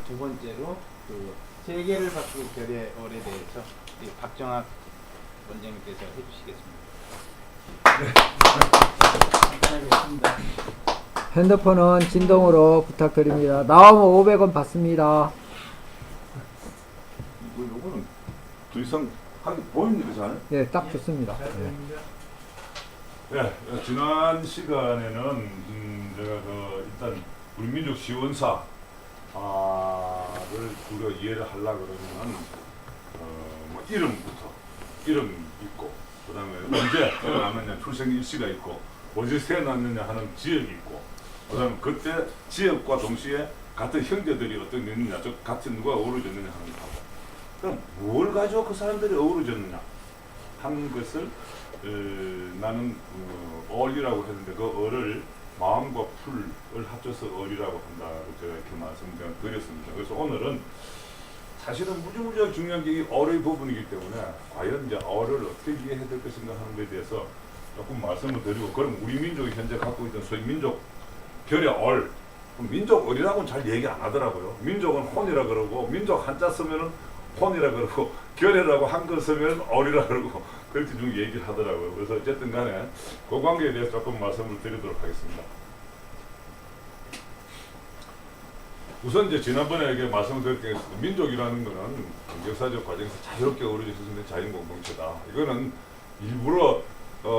두 번째로 그 세계를 바꾸고 별의 얼에 대해서 이 박정학 원장님께서 해주시겠습니다. 감사하겠습니다. 핸드폰은 진동으로 부탁드립니다. 나오면 500원 받습니다. 요거는 더 이상 하기 보입니까 잘? 네, 딱 좋습니다. 네, 지난 시간에는 제가 일단 우리 민족 시원사를 우리가 이해를 하려고 그러면 뭐 이름 있고, 그 다음에 언제 태어났느냐 출생 일시가 있고, 어디서 태어났느냐 하는 지역이 있고, 그 다음에 그때 지역과 동시에 같은 형제들이 어떤 게 있느냐, 즉 같은 누가 어우러졌느냐 하는 거고, 그럼 뭘 가지고 그 사람들이 어우러졌느냐 하는 것을 나는 얼이라고 했는데, 그 얼을 마음과 풀을 합쳐서 얼이라고 한다고 제가 이렇게 말씀드렸습니다. 그래서 오늘은 사실은 무지무지하게 중요한 게 이 얼의 부분이기 때문에 과연 이제 얼을 어떻게 이해해야 될 것인가 하는 것에 대해서 조금 말씀을 드리고, 그럼 우리 민족이 현재 갖고 있던 소위 민족 별의 얼, 민족 얼이라고는 잘 얘기 안 하더라고요. 민족은 혼이라 그러고, 민족 한자 쓰면은 혼이라 그러고, 결이라고 한글 쓰면 얼이라 그러고, 그렇게 좀 얘기를 하더라고요. 그래서 어쨌든 간에 그 관계에 대해서 조금 말씀을 드리도록 하겠습니다. 우선 이제 지난번에 이게 말씀을 드렸던 민족이라는 거는 역사적 과정에서 자유롭게 어우러져 있는 자연 공동체다. 이거는 일부러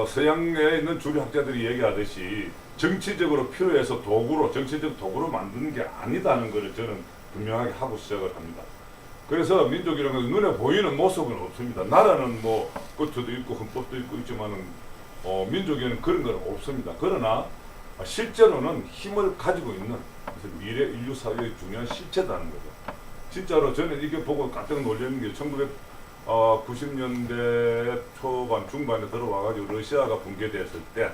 서양에 있는 주류 학자들이 얘기하듯이 정치적으로 필요해서 정치적 도구로 만드는 게 아니다는 것을 저는 분명하게 하고 시작을 합니다. 그래서 민족이라는 건 눈에 보이는 모습은 없습니다. 나라는 뭐 것도 있고 헌법도 있고 있지만은 민족에는 그런 건 없습니다. 그러나 실제로는 힘을 가지고 있는, 그래서 미래 인류 사회의 중요한 실체다는 거죠. 진짜로 저는 이게 보고 깜짝 놀라는 게 1990년대 초반 중반에 들어와가지고 러시아가 붕괴됐을 때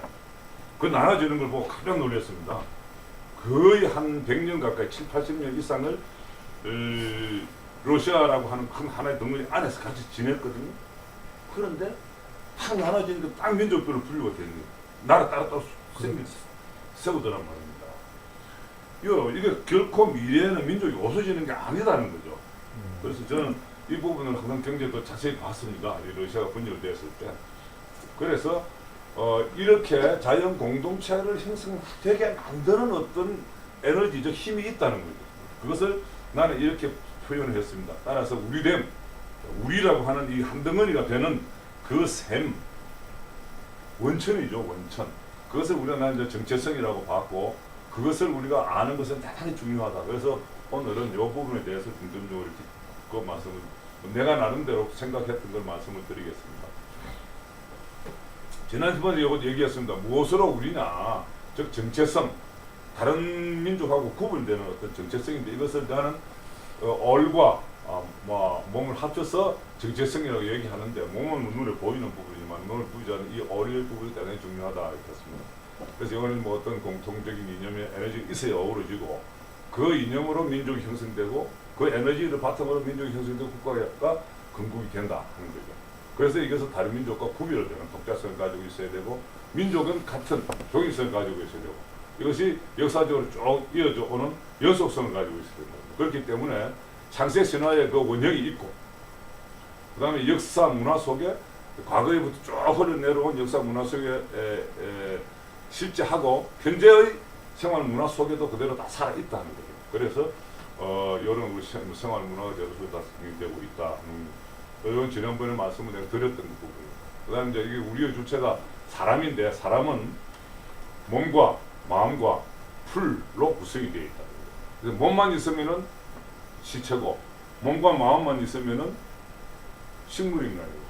그 나눠지는 걸 보고 깜짝 놀랐습니다. 거의 한 100년 가까이 7, 80년 이상을 러시아라고 하는 큰 하나의 덩어리 안에서 같이 지냈거든요. 그런데 딱 나눠지니까 딱 민족별로 분류가 되는 거예요. 나라 따로 세우더란 말입니다. 이게 결코 미래에는 민족이 없어지는 게 아니다는 거죠. 그래서 저는 이 부분을 항상 경제도 자세히 봤습니다. 이 러시아가 분열되었을 때. 그래서 이렇게 자연 공동체를 형성되게 만드는 어떤 에너지적 힘이 있다는 거죠. 그것을 나는 이렇게 표현을 했습니다. 따라서 우리라고 하는 이 한 덩어리가 되는 그 셈, 원천이죠, 원천. 그것을 우리가 이제 정체성이라고 봤고, 그것을 우리가 아는 것은 대단히 중요하다. 그래서 오늘은 이 부분에 대해서 중점적으로 이렇게 그 말씀을, 내가 나름대로 생각했던 걸 말씀을 드리겠습니다. 지난번에 이거 얘기했습니다. 무엇으로 우리냐, 즉 정체성, 다른 민족하고 구분되는 어떤 정체성인데, 이것을 나는 얼과 몸을 합쳐서 정체성이라고 얘기하는데, 몸은 눈에 보이는 부분이지만 눈을 보이지 않는 이 얼의 부분이 대단히 중요하다 이렇게 했습니다. 그래서 이거는 뭐 어떤 공통적인 이념의 에너지가 있어야 어우러지고, 그 이념으로 민족이 형성되고, 그 에너지를 바탕으로 민족이 형성되고 국가가 건국이 된다 하는 거죠. 그래서 이것은 다른 민족과 구별을 되는 독자성을 가지고 있어야 되고, 민족은 같은 종이성을 가지고 있어야 되고, 이것이 역사적으로 쭉 이어져 오는 연속성을 가지고 있어야 된다. 그렇기 때문에 창세 신화의 그 원형이 있고, 그 다음에 역사 문화 속에 과거에부터 쭉 흘러내려온 역사 문화 속에 실제하고 현재의 생활 문화 속에도 그대로 다 살아있다는 거죠. 그래서 이런 우리 생활 문화가 제대로 다 되고 있다. 이건 지난번에 말씀을 내가 드렸던 부분입니다. 그 다음에 이제 이게 우리의 주체가 사람인데, 사람은 몸과 마음과 풀로 구성이 되어 있다. 그래서 몸만 있으면은 시체고, 몸과 마음만 있으면은 식물인간이고,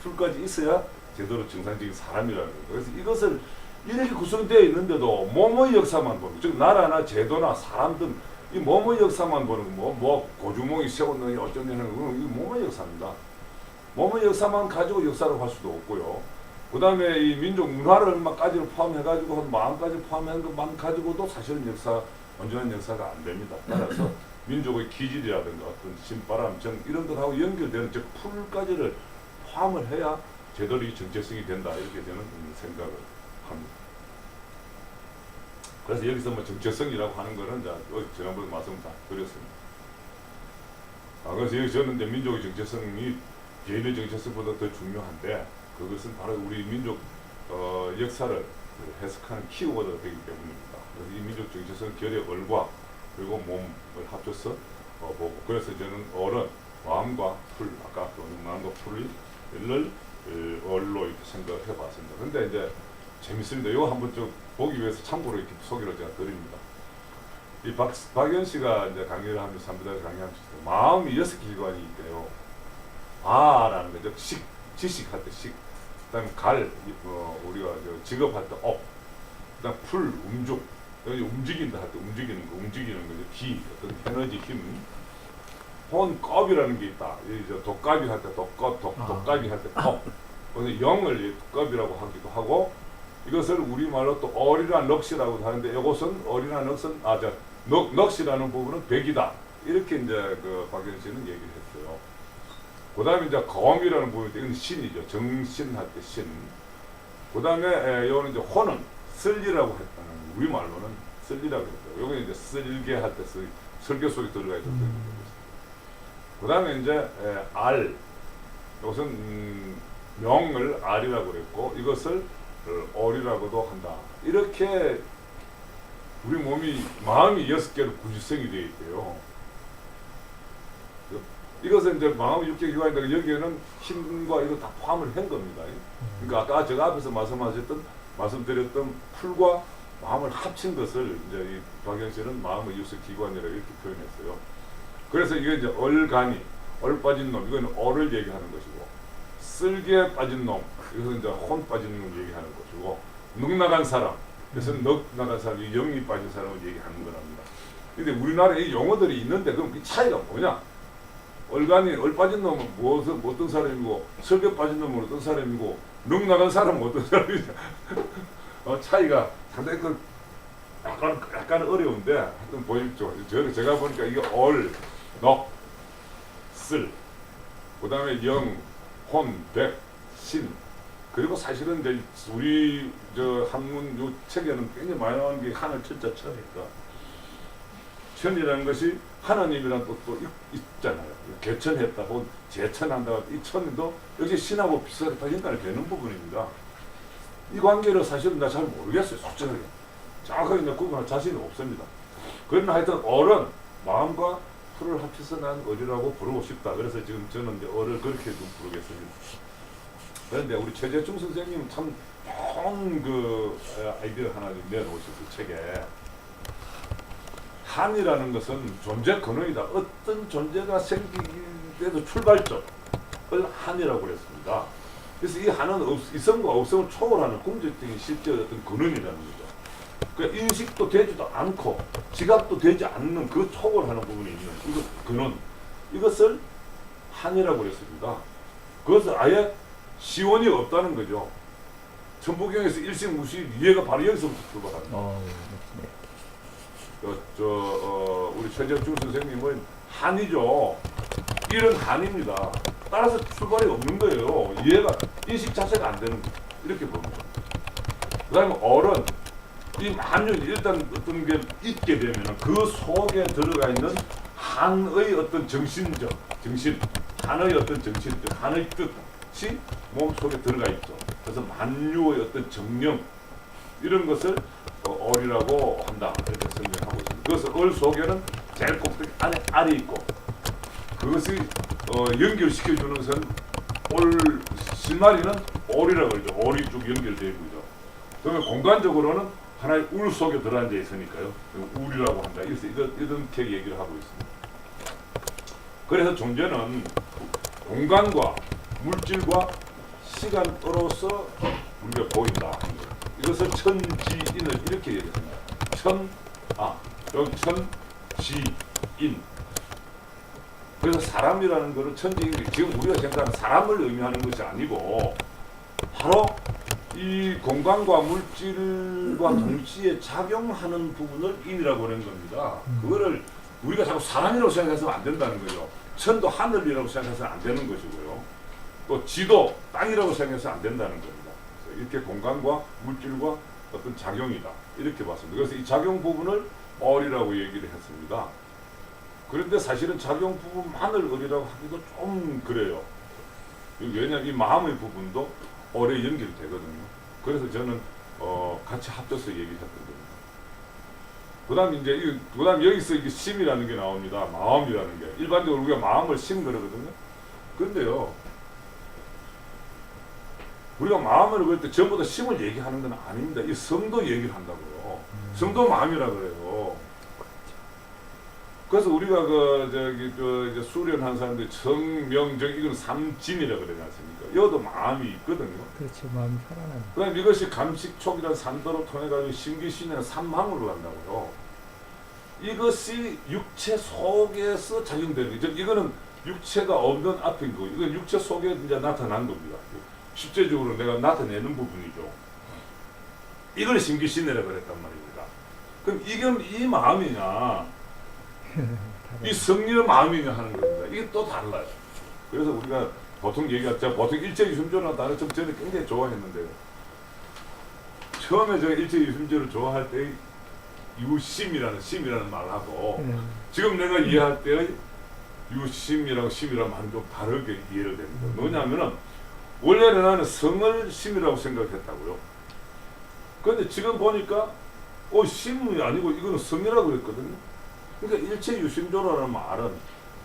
풀까지 있어야 제대로 정상적인 사람이라는 거예요. 그래서 이것을 이렇게 구성되어 있는데도 몸의 역사만 보는, 즉 나라나 제도나 사람 등 이 몸의 역사만 보는, 뭐 고주몽이 세웠느니 어쩌느니 하는 건 이 몸의 역사입니다. 몸의 역사만 가지고 역사를 할 수도 없고요. 그 다음에 이 민족 문화를 막까지를 포함해가지고 마음까지 포함한 것만 가지고도 사실은 온전한 역사가 안 됩니다. 따라서 민족의 기질이라든가 어떤 신바람, 정 이런 것하고 연결되는, 즉 풀까지를 포함을 해야 제대로 이 정체성이 된다, 이렇게 저는 생각을 합니다. 그래서 여기서 뭐 정체성이라고 하는 거는 이제 지난번에 말씀 다 드렸습니다. 그래서 여기 저는 이제 민족의 정체성이 개인의 정체성보다 더 중요한데 그것은 바로 우리 민족 역사를 해석하는 키워드가 되기 때문입니다. 그래서 이 민족 정체성 결의 얼과 그리고 몸을 합쳐서 보고 그래서 저는 얼은 마음과 풀 아까 마음과 풀을 얼로 이렇게 생각해 봤습니다. 근데 이제 재밌습니다. 이거 한번 좀 보기 위해서 참고로 이렇게 소개를 제가 드립니다. 이 박연 씨가 이제 강의를 하면서 삼부다에서 강의하면서 마음이 6개 기관이 있대요. 아라는 거죠. 지식할 때 식. 그다음에 우리가 직업할 때 업. 그다음 풀, 움죽. 여기 움직인다 할 때 움직이는 거죠. 기, 어떤 에너지, 힘. 혼, 껍이라는 게 있다. 이제 독갑이 할 때 독갑이 할 때 껍. 그래서 영을 껍이라고 하기도 하고 이것을 우리말로 또 얼이란 넋이라고도 하는데 이것은 얼이란 넋은 넋이라는 부분은 백이다. 이렇게 이제 그 박연 씨는 얘기를 했어요. 그 다음에 이제 검이라는 부분이 이건 신이죠. 정신할 때 신. 그 다음에 이거는 이제 혼은 쓸리라고 했다는 우리말로는 쓸리라고 했어요. 여기 이제 쓸게 할 때 설교 속에 들어가 있었던 그 다음에 이제 알. 이것은 명을 알이라고 그랬고 이것을 얼이라고도 한다. 이렇게 우리 마음이 6개로 구지성이 되어 있대요. 이것은 이제 마음이 6개 기관인데 여기에는 힘과 이거 다 포함을 한 겁니다. 그러니까 아까 제가 앞에서 말씀드렸던 풀과 마음을 합친 것을 이제 이 박연 씨는 마음의 6기관이라고 이렇게 표현했어요. 그래서 이게 이제 얼 빠진 놈, 이거는 얼을 얘기하는 것이고, 쓸개 빠진 놈, 이것은 이제 혼 빠진 놈을 얘기하는 것이고, 능 나간 사람, 그래서 넉 나간 사람이 영이 빠진 사람을 얘기하는 거랍니다. 근데 우리나라에 이 용어들이 있는데 그럼 그 차이가 뭐냐? 얼 빠진 놈은 어떤 사람이고, 설계 빠진 놈은 어떤 사람이고, 능 나간 사람은 어떤 사람이냐? 차이가 상당히 약간 어려운데 하여튼 보십시오. 제가 보니까 이게 얼, 넉, 쓸, 그 다음에 영, 혼, 백, 신. 그리고 사실은 이제 우리 한문 요 책에는 굉장히 많이 나오는 게 하늘 천자 천이니까. 천이라는 것이 하나님이라는 뜻도 있잖아요. 개천했다 혹은 제천한다. 이 천도 역시 신하고 비슷하게 다 연관이 되는 부분입니다. 이 관계를 사실은 나 잘 모르겠어요. 솔직하게. 정확하게 이제 구분할 자신이 없습니다. 그러나 하여튼 얼은 마음과 풀을 합쳐서 난 얼이라고 부르고 싶다. 그래서 지금 저는 이제 얼을 그렇게 좀 부르겠습니다. 그런데 우리 최재중 선생님은 참 좋은 그 아이디어 하나 내놓으셨어요. 책에. 한이라는 것은 존재 근원이다. 어떤 존재가 생기기에도 출발점을 한이라고 그랬습니다. 그래서 이 한은 이성과 없음을 초월하는 궁극적인 실제의 어떤 근원이라는 거죠. 그러니까 인식도 되지도 않고 지각도 되지 않는 그 초월하는 부분이 있는 이거 근원. 이것을 한이라고 그랬습니다. 그것을 아예 시원이 없다는 거죠. 천부경에서 일식무식 이해가 바로 여기서부터 출발합니다. 우리 최재중 선생님은 한이죠. 일은 한입니다. 따라서 출발이 없는 거예요. 이해가 인식 자체가 안 되는 거예요. 이렇게 보는 거예요. 그 다음에 얼은 이 한윤 일단 어떤 게 있게 되면 그 속에 들어가 있는 한의 어떤 정신, 한의 어떤 정신, 한의 뜻이 몸 속에 들어가 있죠. 그래서 만유의 어떤 정령 이런 것을 얼이라고 한다. 이렇게 설명하고 있습니다. 그래서 얼 속에는 제일 꼭대기 안에 알이 있고 그것이 연결시켜주는 것은 실마리는 올이라고 그러죠. 올이 쭉 연결되어 있죠. 그러면 공간적으로는 하나의 울 속에 들어앉아 있으니까요. 울이라고 한다. 이렇게 얘기를 하고 있습니다. 그래서 존재는 공간과 물질과 시간으로서 우리가 보인다. 이것을 천지인을 이렇게 얘기합니다. 천지인. 그래서 사람이라는 것은 천지인, 지금 우리가 생각하는 사람을 의미하는 것이 아니고 바로 이 공간과 물질과 동시에 작용하는 부분을 인이라고 하는 겁니다. 그거를 우리가 자꾸 사람이라고 생각해서는 안 된다는 거죠. 천도 하늘이라고 생각해서는 안 되는 것이고요. 또 지도 땅이라고 생각해서 안 된다는 겁니다. 이렇게 공간과 물질과 어떤 작용이다 이렇게 봤습니다. 그래서 이 작용 부분을 어리라고 얘기를 했습니다. 그런데 사실은 작용 부분만을 어리라고 하기도 좀 그래요. 왜냐하면 이 마음의 부분도 어리에 연결되거든요. 그래서 저는 같이 합쳐서 얘기했던 겁니다. 그다음 이제 그다음 여기서 이게 심이라는 게 나옵니다. 마음이라는 게 일반적으로 우리가 마음을 심 그러거든요. 그런데요, 우리가 마음을 그럴 때 전부 다 심을 얘기하는 건 아닙니다. 이 성도 얘기를 한다고요. 성도 마음이라 그래요. 그래서 우리가 이제 수련한 사람들이 성명정 이건 삼진이라 그러지 않습니까? 여도 마음이 있거든요. 그렇죠. 마음이 살아나는. 그다음 이것이 감식촉이라는 삼도로 통해 가지고 심기신이라는 삼망으로 간다고요. 이것이 육체 속에서 작용되는 거죠. 이거는 육체가 없는 앞인 거고, 이건 육체 속에 이제 나타난 겁니다. 실제적으로 내가 나타내는 부분이죠. 이걸 심기신이라 그랬단 말입니다. 그럼 이게 이 마음이냐, 이 성령의 마음이냐 하는 겁니다. 이게 또 달라요. 그래서 우리가 보통 제가 보통 일체유심조라는 단어 좀 전에 굉장히 좋아했는데요. 처음에 제가 일체유심조를 좋아할 때 유심이라는 말을 하고 지금 내가 이해할 때의 유심이라고 심이라는 말은 좀 다르게 이해를 됩니다. 뭐냐면은 원래는 나는 성을 심이라고 생각했다고요. 그런데 지금 보니까 심이 아니고 이거는 성이라고 그랬거든요. 그러니까 일체유심조라는 말은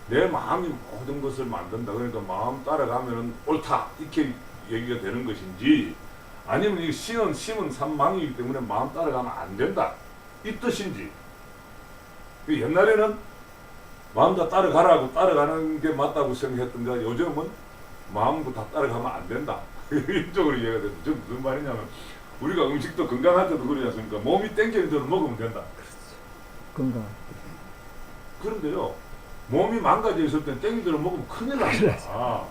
내 마음이 모든 것을 만든다. 그러니까 마음 따라가면은 옳다 이렇게 얘기가 되는 것인지, 아니면 이 심은 삼망이기 때문에 마음 따라가면 안 된다 이 뜻인지. 옛날에는 마음 다 따라가라고 따라가는 게 맞다고 생각했던가, 요즘은 마음도 다 따라가면 안 된다 이쪽으로 이해가 돼서, 저 무슨 말이냐면 우리가 음식도 건강할 때도 그러지 않습니까? 몸이 땡기는 대로 먹으면 된다. 건강. 그런데요, 몸이 망가져 있을 때 땡기는 대로 먹으면 큰일 납니다.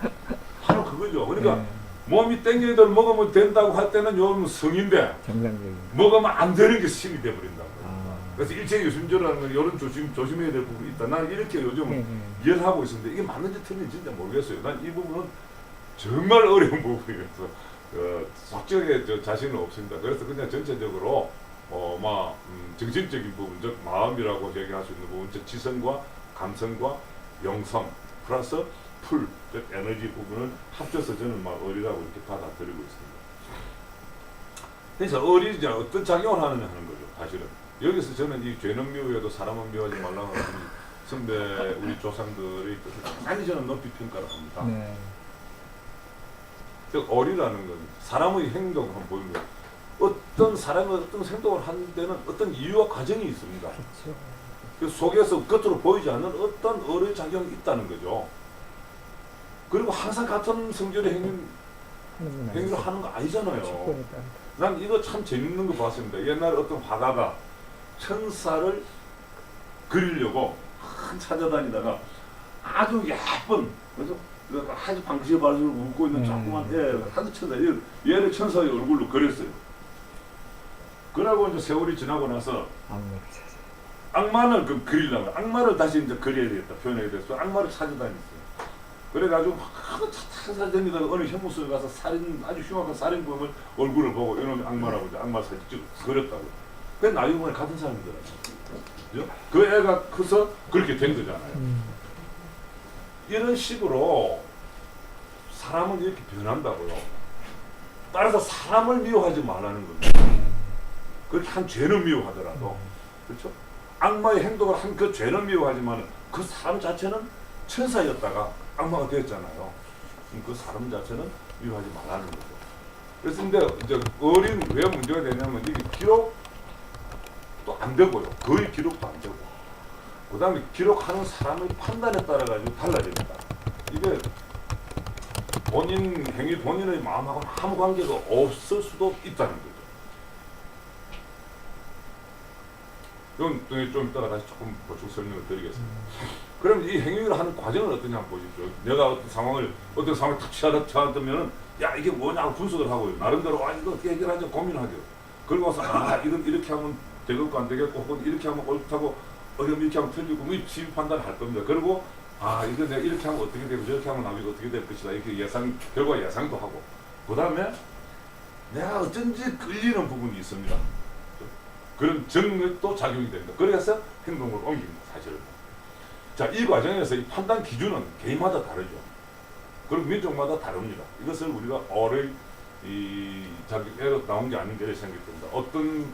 바로 그거죠. 그러니까 몸이 땡기는 대로 먹으면 된다고 할 때는 요즘 성인데 정상적인. 먹으면 안 되는 게 심이 돼버린다고. 그래서 일체유심조라는 건 이런 조심해야 될 부분이 있다. 난 이렇게 요즘 이해를 하고 있습니다. 이게 맞는지 틀린지 진짜 모르겠어요. 난 이 부분은 정말 어려운 부분이어서 확정에 자신은 없습니다. 그래서 그냥 전체적으로 정신적인 부분, 즉 마음이라고 얘기할 수 있는 부분, 즉 지성과 감성과 영성 플러스 풀, 즉 에너지 부분을 합쳐서 저는 어리라고 이렇게 받아들이고 있습니다. 그래서 어리지 어떤 작용을 하느냐 하는 거죠. 사실은 여기서 저는 이 죄는 미워해도 사람은 미워하지 말라고 하는 선배 우리 조상들의 뜻을 많이 저는 높이 평가를 합니다. 네. 즉 어리라는 건 사람의 행동을 한번 보입니다. 어떤 사람이 어떤 행동을 하는 데는 어떤 이유와 과정이 있습니다. 그렇죠. 그 속에서 겉으로 보이지 않는 어떤 어의 작용이 있다는 거죠. 그리고 항상 같은 성질의 행위를 하는 거 아니잖아요. 축복에 따라. 난 이거 참 재밌는 거 봤습니다. 옛날에 어떤 화가가 천사를 그리려고 찾아다니다가 아주 예쁜, 그래서 아주 방시의 발을 웃고 있는 조그만 아주 천사, 얘를 천사의 얼굴로 그렸어요. 그러고 이제 세월이 지나고 나서 악마를 그리려고, 악마를 다시 이제 그려야 되겠다, 표현해야 돼서 악마를 찾아다녔어요. 그래가지고 찾아다니다가 어느 현무소에 가서 아주 흉악한 살인범을 얼굴을 보고 이놈이 악마라고 이제 악마 사진 찍어 그렸다고. 그 나중에 보니 같은 사람이더라고요. 그 애가 커서 그렇게 된 거잖아요. 이런 식으로 사람은 이렇게 변한다고요. 따라서 사람을 미워하지 말라는 겁니다. 그렇게 한 죄는 미워하더라도, 그렇죠? 악마의 행동을 한 그 죄는 미워하지만 그 사람 자체는 천사였다가 악마가 되었잖아요. 그 사람 자체는 미워하지 말라는 거죠. 그래서 근데 이제 어린 왜 문제가 되냐면 이게 기록도 안 되고요. 거의 기록도 안 되고. 그 다음에 기록하는 사람의 판단에 따라 가지고 달라집니다. 이게 본인 행위, 본인의 마음하고는 아무 관계가 없을 수도 있다는 거죠. 이건 좀 이따가 다시 조금 보충 설명을 드리겠습니다. 그럼 이 행위를 하는 과정은 어떠냐 한번 보십시오. 내가 어떤 상황을 탁 취하면 야 이게 뭐냐고 분석을 하고요. 나름대로 이거 어떻게 해결하죠 고민하죠. 그러고 와서 이건 이렇게 하면 되겠고 안 되겠고 혹은 이렇게 하면 옳다고 이렇게 하면 틀리고 지휘 판단을 할 겁니다. 그리고 이거 내가 이렇게 하면 어떻게 되고 저렇게 하면 남이 어떻게 될 것이다. 이렇게 결과 예상도 하고 그 다음에 내가 어쩐지 끌리는 부분이 있습니다. 그런 정력도 작용이 됩니다. 그래서 행동을 옮깁니다. 사실은. 자, 이 과정에서 이 판단 기준은 개인마다 다르죠. 그리고 민족마다 다릅니다. 이것을 우리가 어의 이 자기에서 나온 게 아닌가 생각됩니다. 어떤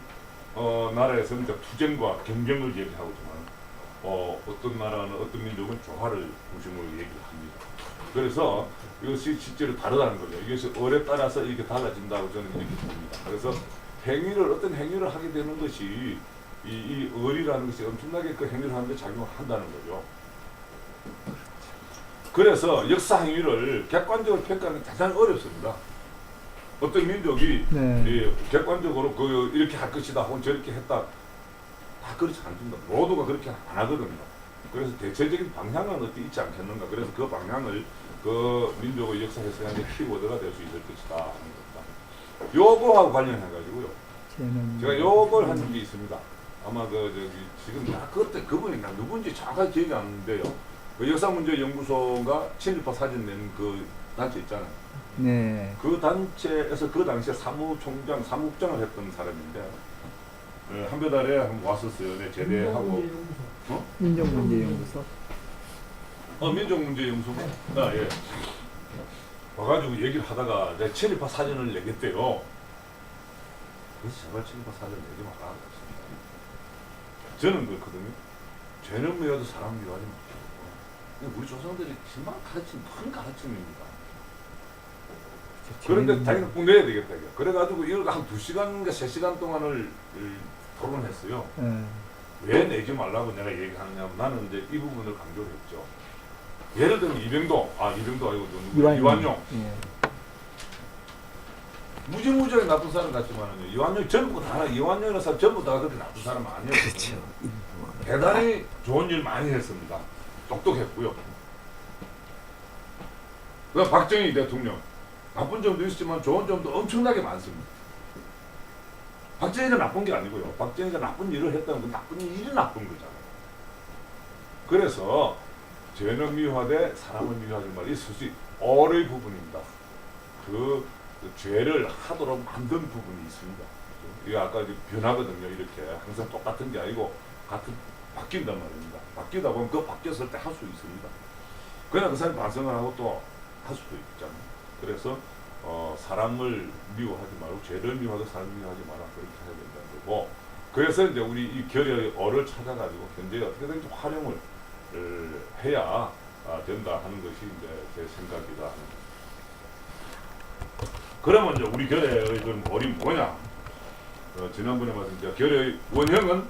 나라에서는 이제 투쟁과 경쟁을 얘기하지만 어떤 나라는 어떤 민족은 조화를 중심으로 얘기를 합니다. 그래서 이것이 실제로 다르다는 거죠. 이것이 얼에 따라서 이렇게 달라진다고 저는 이렇게 봅니다. 그래서 어떤 행위를 하게 되는 것이 이 얼이라는 것이 엄청나게 그 행위를 하는데 작용한다는 거죠. 그래서 역사 행위를 객관적으로 평가하는 게 대단히 어렵습니다. 어떤 민족이 네. 객관적으로 이렇게 할 것이다 혹은 저렇게 했다 다 그렇지 않습니다. 모두가 그렇게 안 하거든요. 그래서 대체적인 방향은 어디 있지 않겠는가. 그래서 그 방향을 그 민족의 역사 해석의 키워드가 될 수 있을 것이다 하는 겁니다. 요거하고 관련해가지고요. 제가 요걸 한 게 있습니다. 아마 지금 그때 그분이 누군지 정확하게 기억이 안 나는데요. 그 역사문제연구소가 친일파 사진 낸 그 단체 있잖아요. 네. 그 단체에서 그 당시에 사무국장을 했던 사람인데 한별달에 한번 왔었어요. 네, 제대하고. 민족문제연구소. 민족문제연구소가? 아, 예. 와가지고 얘기를 하다가 내 친일파 사진을 내겠대요. 그래서 제발 친일파 사진 내지 마라. 저는 그렇거든요. 죄는 미워도 사람 미워하지 말고. 우리 조상들이 정말 가르친 큰 가르침입니다. 그런데 당연히 꼭 내야 되겠다. 그래가지고 이걸 한 2시간인가 3시간 동안을 토론했어요. 왜 내지 말라고 내가 얘기하느냐. 나는 이제 이 부분을 강조를 했죠. 예를 들면 이병도 아니고 이완용. 예. 무지무지하게 나쁜 사람 같지만은요. 이완용 전부 다 이완용이라는 사람 전부 다 그렇게 나쁜 사람 아니었거든요. 그렇죠. 대단히 좋은 일 많이 했습니다. 똑똑했고요. 그다음 박정희 대통령 나쁜 점도 있지만 좋은 점도 엄청나게 많습니다. 박정희가 나쁜 게 아니고요. 박정희가 나쁜 일을 했다는 건 나쁜 일이 나쁜 거잖아요. 그래서 죄는 미워하되 사람을 미워하지 말라. 이 수지 어의 부분입니다. 그 죄를 하도록 만든 부분이 있습니다. 이게 아까 변하거든요. 이렇게 항상 똑같은 게 아니고 바뀐단 말입니다. 바뀌다 보면 그 바뀌었을 때 할 수 있습니다. 그냥 그 사람이 반성을 하고 또 할 수도 있잖아요. 그래서 사람을 미워하지 말고 죄를 미워하고 사람을 미워하지 마라. 그렇게 해야 된다는 거고. 그래서 이제 우리 이 결의 어를 찾아가지고 현재 어떻게든지 활용을 해야 된다 하는 것이 이제 제 생각이다 하는 거죠. 그러면 이제 우리 결의의 그런 어리 뭐냐? 지난번에 말씀드린 결의의 원형은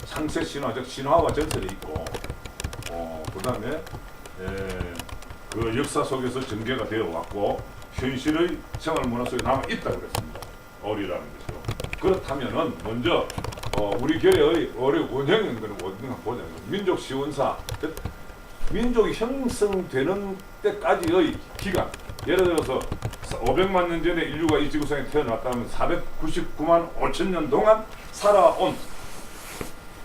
창세 신화, 즉 신화와 전설이 있고, 그 다음에 그 역사 속에서 전개가 되어 왔고 현실의 생활 문화 속에 남아 있다고 그랬습니다. 어리라는 것이요. 그렇다면은 먼저 우리 결의의 어리 원형인 거는 어딘가 보자. 민족 시원사, 민족이 형성되는 때까지의 기간. 예를 들어서 500만 년 전에 인류가 이 지구상에 태어났다면 499만 5천 년 동안 살아온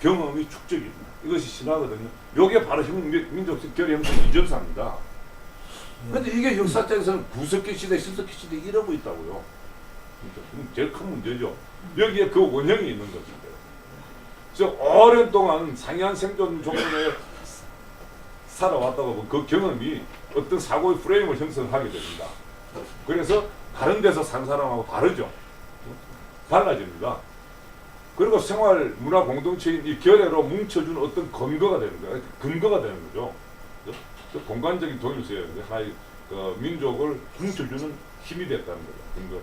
경험이 축적입니다. 이것이 신화거든요. 이게 바로 민족 결의 형성 이전사입니다. 그런데 이게 역사책에서는 구석기 시대, 신석기 시대 이러고 있다고요. 제일 큰 문제죠. 여기에 그 원형이 있는 것인데. 그래서 오랜 동안 상이한 생존 조건에 살아왔다고 보면 그 경험이 어떤 사고의 프레임을 형성하게 됩니다. 그래서 다른 데서 산 사람하고 다르죠. 달라집니다. 그리고 생활 문화 공동체인 이 결의로 뭉쳐주는 어떤 근거가 되는 거예요. 근거가 되는 거죠. 공간적인 동일성이에요. 하나의 민족을 뭉쳐주는 힘이 됐다는 거죠. 근거가.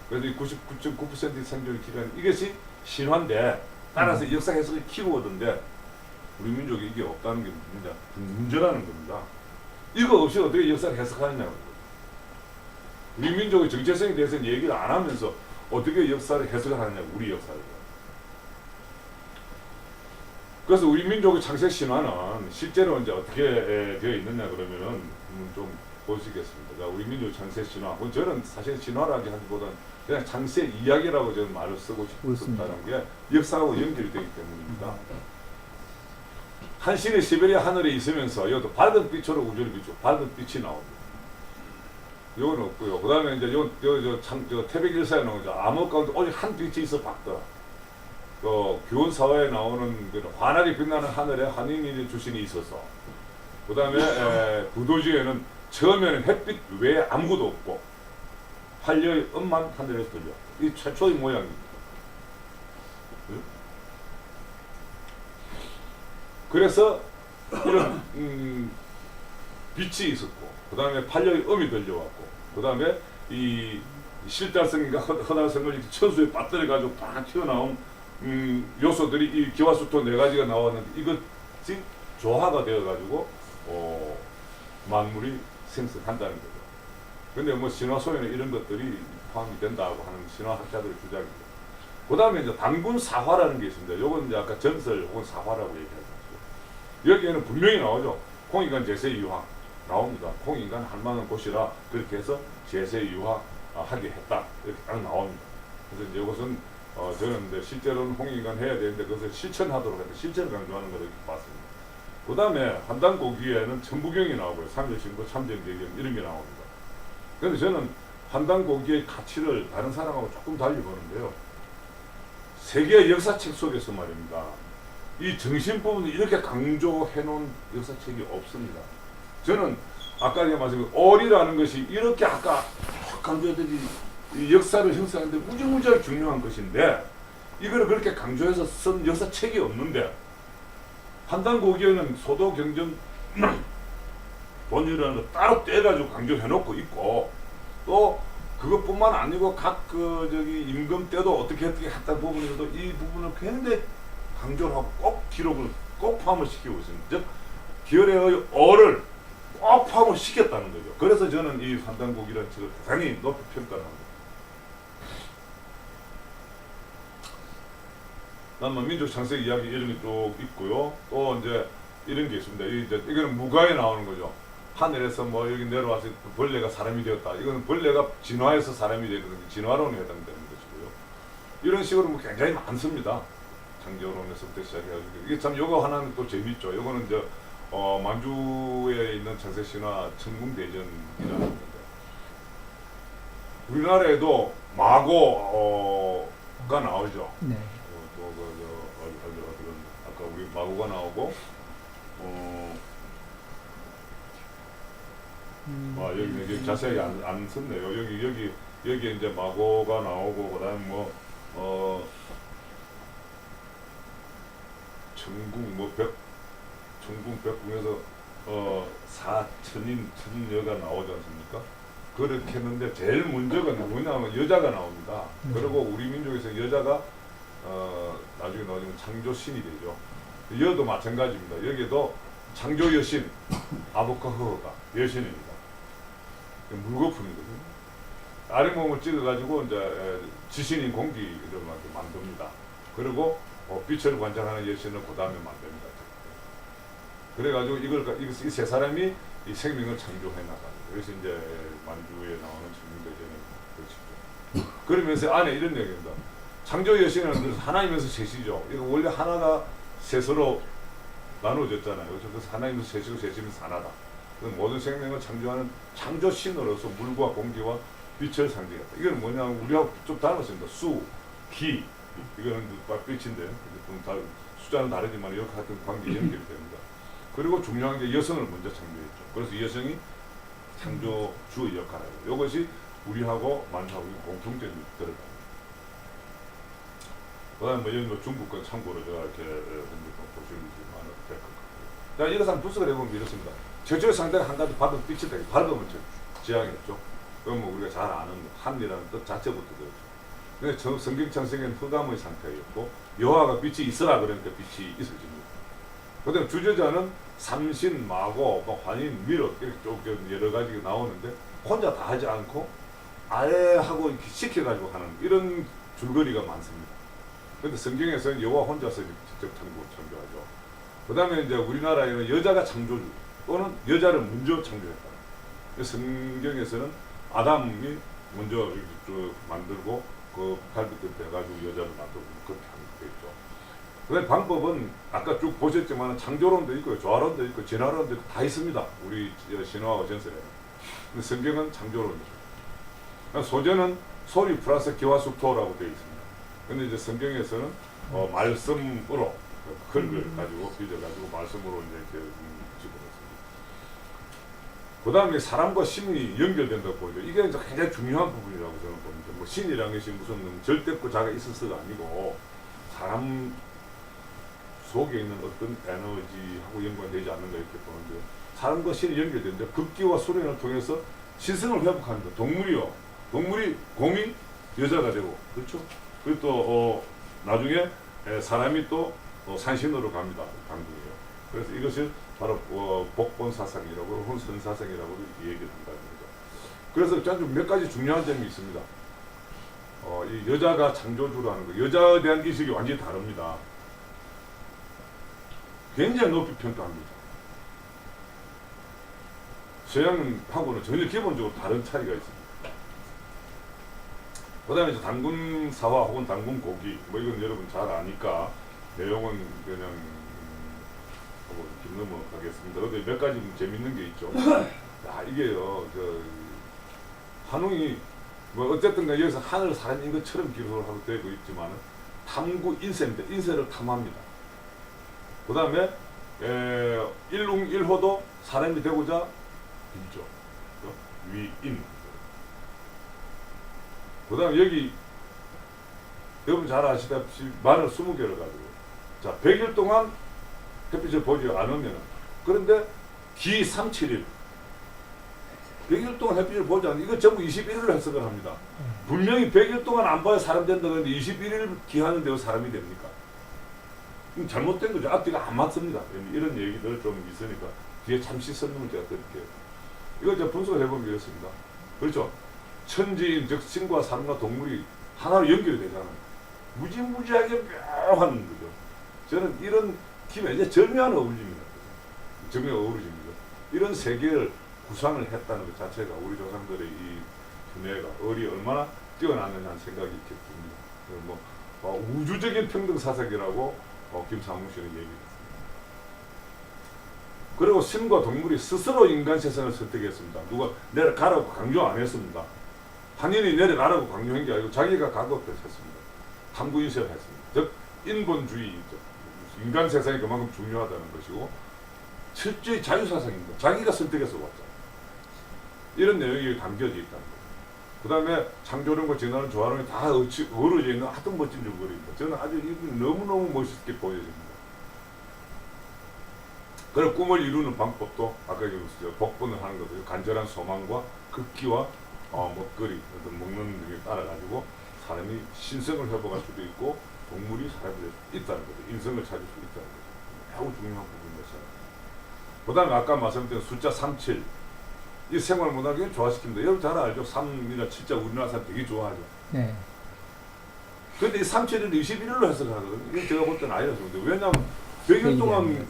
그래서 이 99.9%의 생존 기간 이것이 신화인데 따라서 역사 해석의 키워드인데 우리 민족이 이게 없다는 게 문제라는 겁니다. 이거 없이 어떻게 역사를 해석하느냐고. 우리 민족의 정체성에 대해서는 얘기를 안 하면서 어떻게 역사를 해석을 하느냐고. 우리 역사를. 그래서 우리 민족의 창세 신화는 실제로 이제 어떻게 되어 있느냐 그러면은 좀 보시겠습니다. 우리 민족 창세 신화. 저는 사실 신화라기 하기보다는 그냥 창세 이야기라고 저는 말을 쓰고 싶었다는 게 역사하고 연결이 되기 때문입니다. 한 신이 시베리아 하늘에 있으면서 이것도 밝은 빛으로 우주를 비추고 밝은 빛이 나옵니다. 요건 없고요. 그 다음에 이제 저 태백일사에 나오는 암흑 가운데 오직 한 빛이 있어 밝더라. 교훈사화에 나오는 그 환하게 빛나는 하늘에 한인이 주신이 있어서, 그 다음에 부도지에는 처음에는 햇빛 외에 아무것도 없고 한려의 음만 하늘에서 들려. 이 최초의 모양입니다. 그래서 이런 빛이 있었고, 그 다음에 팔려의 음이 들려왔고, 그 다음에 이 실달성인가 허달성을 이렇게 천수에 빠뜨려가지고 팍 튀어나온 요소들이 이 기와수토 4가지가 나왔는데 이것이 조화가 되어가지고 만물이 생성한다는 거죠. 근데 뭐 신화 소에는 이런 것들이 포함이 된다고 하는 신화학자들의 주장입니다. 그 다음에 이제 단군 사화라는 게 있습니다. 요건 이제 아까 전설 혹은 사화라고 얘기하죠. 여기에는 분명히 나오죠. 홍인간 제세 유화 나옵니다. 홍인간 할 만한 곳이라 그렇게 해서 제세 유화하게 했다. 이렇게 딱 나옵니다. 그래서 이제 이것은 저는 이제 실제로는 홍인간 해야 되는데 그것을 실천하도록 했는데 실천을 강조하는 것을 봤습니다. 그 다음에 한단고기에는 천부경이 나오고요. 삼일신고, 참전대경 이런 게 나옵니다. 그런데 저는 한단고기의 가치를 다른 사람하고 조금 달리 보는데요. 세계 역사책 속에서 말입니다. 이 정신 부분을 이렇게 강조해 놓은 역사책이 없습니다. 저는 아까 제가 말씀드린 어리라는 것이 이렇게 아까 강조했듯이 이 역사를 형성하는데 무지무지하게 중요한 것인데 이거를 그렇게 강조해서 쓴 역사책이 없는데 한단고기에는 소도경전 본이라는 거 따로 떼가지고 강조해놓고 있고 또 그것뿐만 아니고 각 임금 때도 어떻게 했던 부분에서도 이 부분을 굉장히 강조를 하고 꼭 기록을 꼭 포함을 시키고 있습니다. 즉 결의의 어를 꼭 포함을 시켰다는 거죠. 그래서 저는 이 한단고기라는 책을 대단히 높이 평가를 합니다. 남만 민족 창세 이야기 이런 게 쭉 있고요. 또 이제 이런 게 있습니다. 이거는 무가에 나오는 거죠. 하늘에서 뭐 여기 내려와서 벌레가 사람이 되었다. 이거는 벌레가 진화해서 사람이 되는 진화론에 해당되는 것이고요. 이런 식으로 뭐 굉장히 많습니다. 창조론에서부터 시작해가지고 이게 참 요거 하나는 또 재밌죠. 요거는 이제 만주에 있는 창세 신화 천궁대전이라는 건데 우리나라에도 마고가 나오죠. 네. 아까 우리 마고가 나오고 여기 자세히 안 썼네요. 여기 이제 마고가 나오고 그다음에 천궁 백궁에서 천녀가 나오지 않습니까? 그렇게 했는데 제일 문제가 뭐냐면 여자가 나옵니다. 그리고 우리 민족에서 여자가 나중에 나오면 창조신이 되죠. 여도 마찬가지입니다. 여기도 창조 여신 아보카흐가 여신입니다. 물거품이거든요. 아랫몸을 찍어가지고 이제 지신인 공기를 만듭니다. 그리고 빛을 관찰하는 여신을 그 다음에 만듭니다. 그래가지고 이 세 사람이 이 생명을 창조해 나가요. 그래서 이제 만주에 나오는 천궁대전의 것이죠. 그러면서 안에 이런 얘기입니다. 창조 여신은 하나이면서 셋이죠. 이거 원래 하나가 셋으로 나누어졌잖아요. 그래서 하나이면서 셋이고 셋이면서 하나다. 모든 생명을 창조하는 창조신으로서 물과 공기와 빛을 상징했다. 이건 뭐냐면 우리하고 좀 닮았습니다. 수, 기, 이거는 빛인데 숫자는 다르지만 이렇게 같은 관계 연결이 됩니다. 그리고 중요한 게 여성을 먼저 창조했죠. 그래서 여성이 창조주의 역할을 해요. 이것이 우리하고 만주하고 공통점이 들어갑니다. 그다음에 뭐 중국과 참고로 제가 이렇게 보시면 될 것 같고요. 자, 이것은 분석을 해보면 이렇습니다. 최초의 상대가 한 가지 받은 빛이 되게 밝음을 지향했죠. 그럼 뭐 우리가 잘 아는 한이라는 뜻 자체부터 그렇죠. 근데 성경 창세기는 흑암의 상태였고 여호와가 빛이 있으라 그러니까 빛이 있어집니다. 그다음 주제자는 삼신, 마고, 환인, 미륵 이렇게 쭉 여러 가지가 나오는데 혼자 다 하지 않고 아예 하고 이렇게 시켜가지고 하는 이런 줄거리가 많습니다. 그런데 성경에서는 여호와 혼자서 직접 창조하죠. 그 다음에 이제 우리나라에는 여자가 창조주 또는 여자를 먼저 창조했다. 성경에서는 아담이 먼저 만들고 그 갈비뼈 빼가지고 여자를 만들고 그렇게 하는 게 있죠. 그 방법은 아까 쭉 보셨지만 창조론도 있고 조화론도 있고 진화론도 있고 다 있습니다. 우리 신화와 전설에. 근데 성경은 창조론이죠. 그러니까 소재는 소리 플러스 기와 숙토라고 되어 있습니다. 근데 이제 성경에서는 말씀으로 흙을 가지고 빚어가지고 말씀으로 이제 집어넣습니다. 그 다음에 사람과 신이 연결된다고 보죠. 이게 이제 굉장히 중요한 부분이라고 저는 봅니다. 뭐 신이라는 것이 무슨 절대고 자가 있어서가 아니고 사람 속에 있는 어떤 에너지하고 연관되지 않는가 이렇게 보는데, 사람과 신이 연결되는데 극기와 수련을 통해서 신성을 회복합니다. 동물이요. 동물이 곰이 여자가 되고, 그렇죠? 그리고 또 나중에 사람이 또 산신으로 갑니다. 당중이요. 그래서 이것을 바로 복본 사상이라고 혼선 사상이라고 얘기를 한다는 거죠. 그래서 좀 몇 가지 중요한 점이 있습니다. 이 여자가 창조주라는 거, 여자에 대한 인식이 완전히 다릅니다. 굉장히 높이 평가합니다. 서양하고는 전혀 기본적으로 다른 차이가 있습니다. 그 다음에 이제 당군사화 혹은 당군고기, 뭐 이건 여러분 잘 아니까 내용은 그냥 좀 넘어가겠습니다. 근데 몇 가지 재밌는 게 있죠. 야, 이게요, 한웅이 뭐 어쨌든 여기서 하늘 살아있는 것처럼 기록을 하고 되고 있지만 탐구 인세인데 인세를 탐합니다. 그 다음에 일웅일호도 사람이 되고자 빌죠. 위인. 그 다음에 여기 여러분 잘 아시다시피 마늘 20개를 가지고 자 100일 동안 햇빛을 보지 않으면, 그런데 기 3, 7일 100일 동안 햇빛을 보지 않으면 이거 전부 21일로 해석을 합니다. 분명히 100일 동안 안 봐야 사람 된다고 했는데 21일 기하는데 왜 사람이 됩니까? 잘못된 거죠. 앞뒤가 안 맞습니다. 이런 얘기들 좀 있으니까 뒤에 잠시 설명을 제가 드릴게요. 이거 제가 분석을 해보면 이렇습니다. 그렇죠? 천지인 즉 신과 사람과 동물이 하나로 연결이 되잖아요. 무지무지하게 묘한 거죠. 저는 이런 기면 이제 절묘한 어우러짐입니다. 절묘한 어우러짐이죠. 이런 세계를 구상을 했다는 것 자체가 우리 조상들의 이 두뇌가 얼이 얼마나 뛰어났느냐는 생각이 이렇게 듭니다. 우주적인 평등 사상이라고 김상문 씨는 얘기했습니다. 그리고 신과 동물이 스스로 인간 세상을 선택했습니다. 누가 내려가라고 강조 안 했습니다. 한인이 내려가라고 강요한 게 아니고 자기가 가고 했습니다. 탐구 인쇄를 했습니다. 즉 인본주의죠. 인간 세상이 그만큼 중요하다는 것이고 철저히 자유사상입니다. 자기가 선택해서 왔잖아요. 이런 내용이 담겨져 있다는 거죠. 그 다음에 창조론과 진화론, 조화론이 다 어우러져 있는 하여튼 멋진 줄거리입니다. 저는 아주 이분이 너무너무 멋있게 보여집니다. 그리고 꿈을 이루는 방법도 아까 얘기했죠. 복분을 하는 것도 간절한 소망과 극기와 먹거리, 어떤 먹는 등에 따라가지고 사람이 신성을 회복할 수도 있고 동물이 살아날 수 있다는 거죠. 인성을 찾을 수 있다는 거죠. 매우 중요한 부분입니다. 그 다음에 아까 말씀드린 숫자 3, 7. 이 생활 문화를 좋아시킵니다. 여러분 잘 알죠? 3이나 7자 우리나라 사람 되게 좋아하죠. 네. 근데 이 3, 7을 21일로 해석하거든요. 이게 제가 볼 때는 아니었습니다. 왜냐하면 100일 동안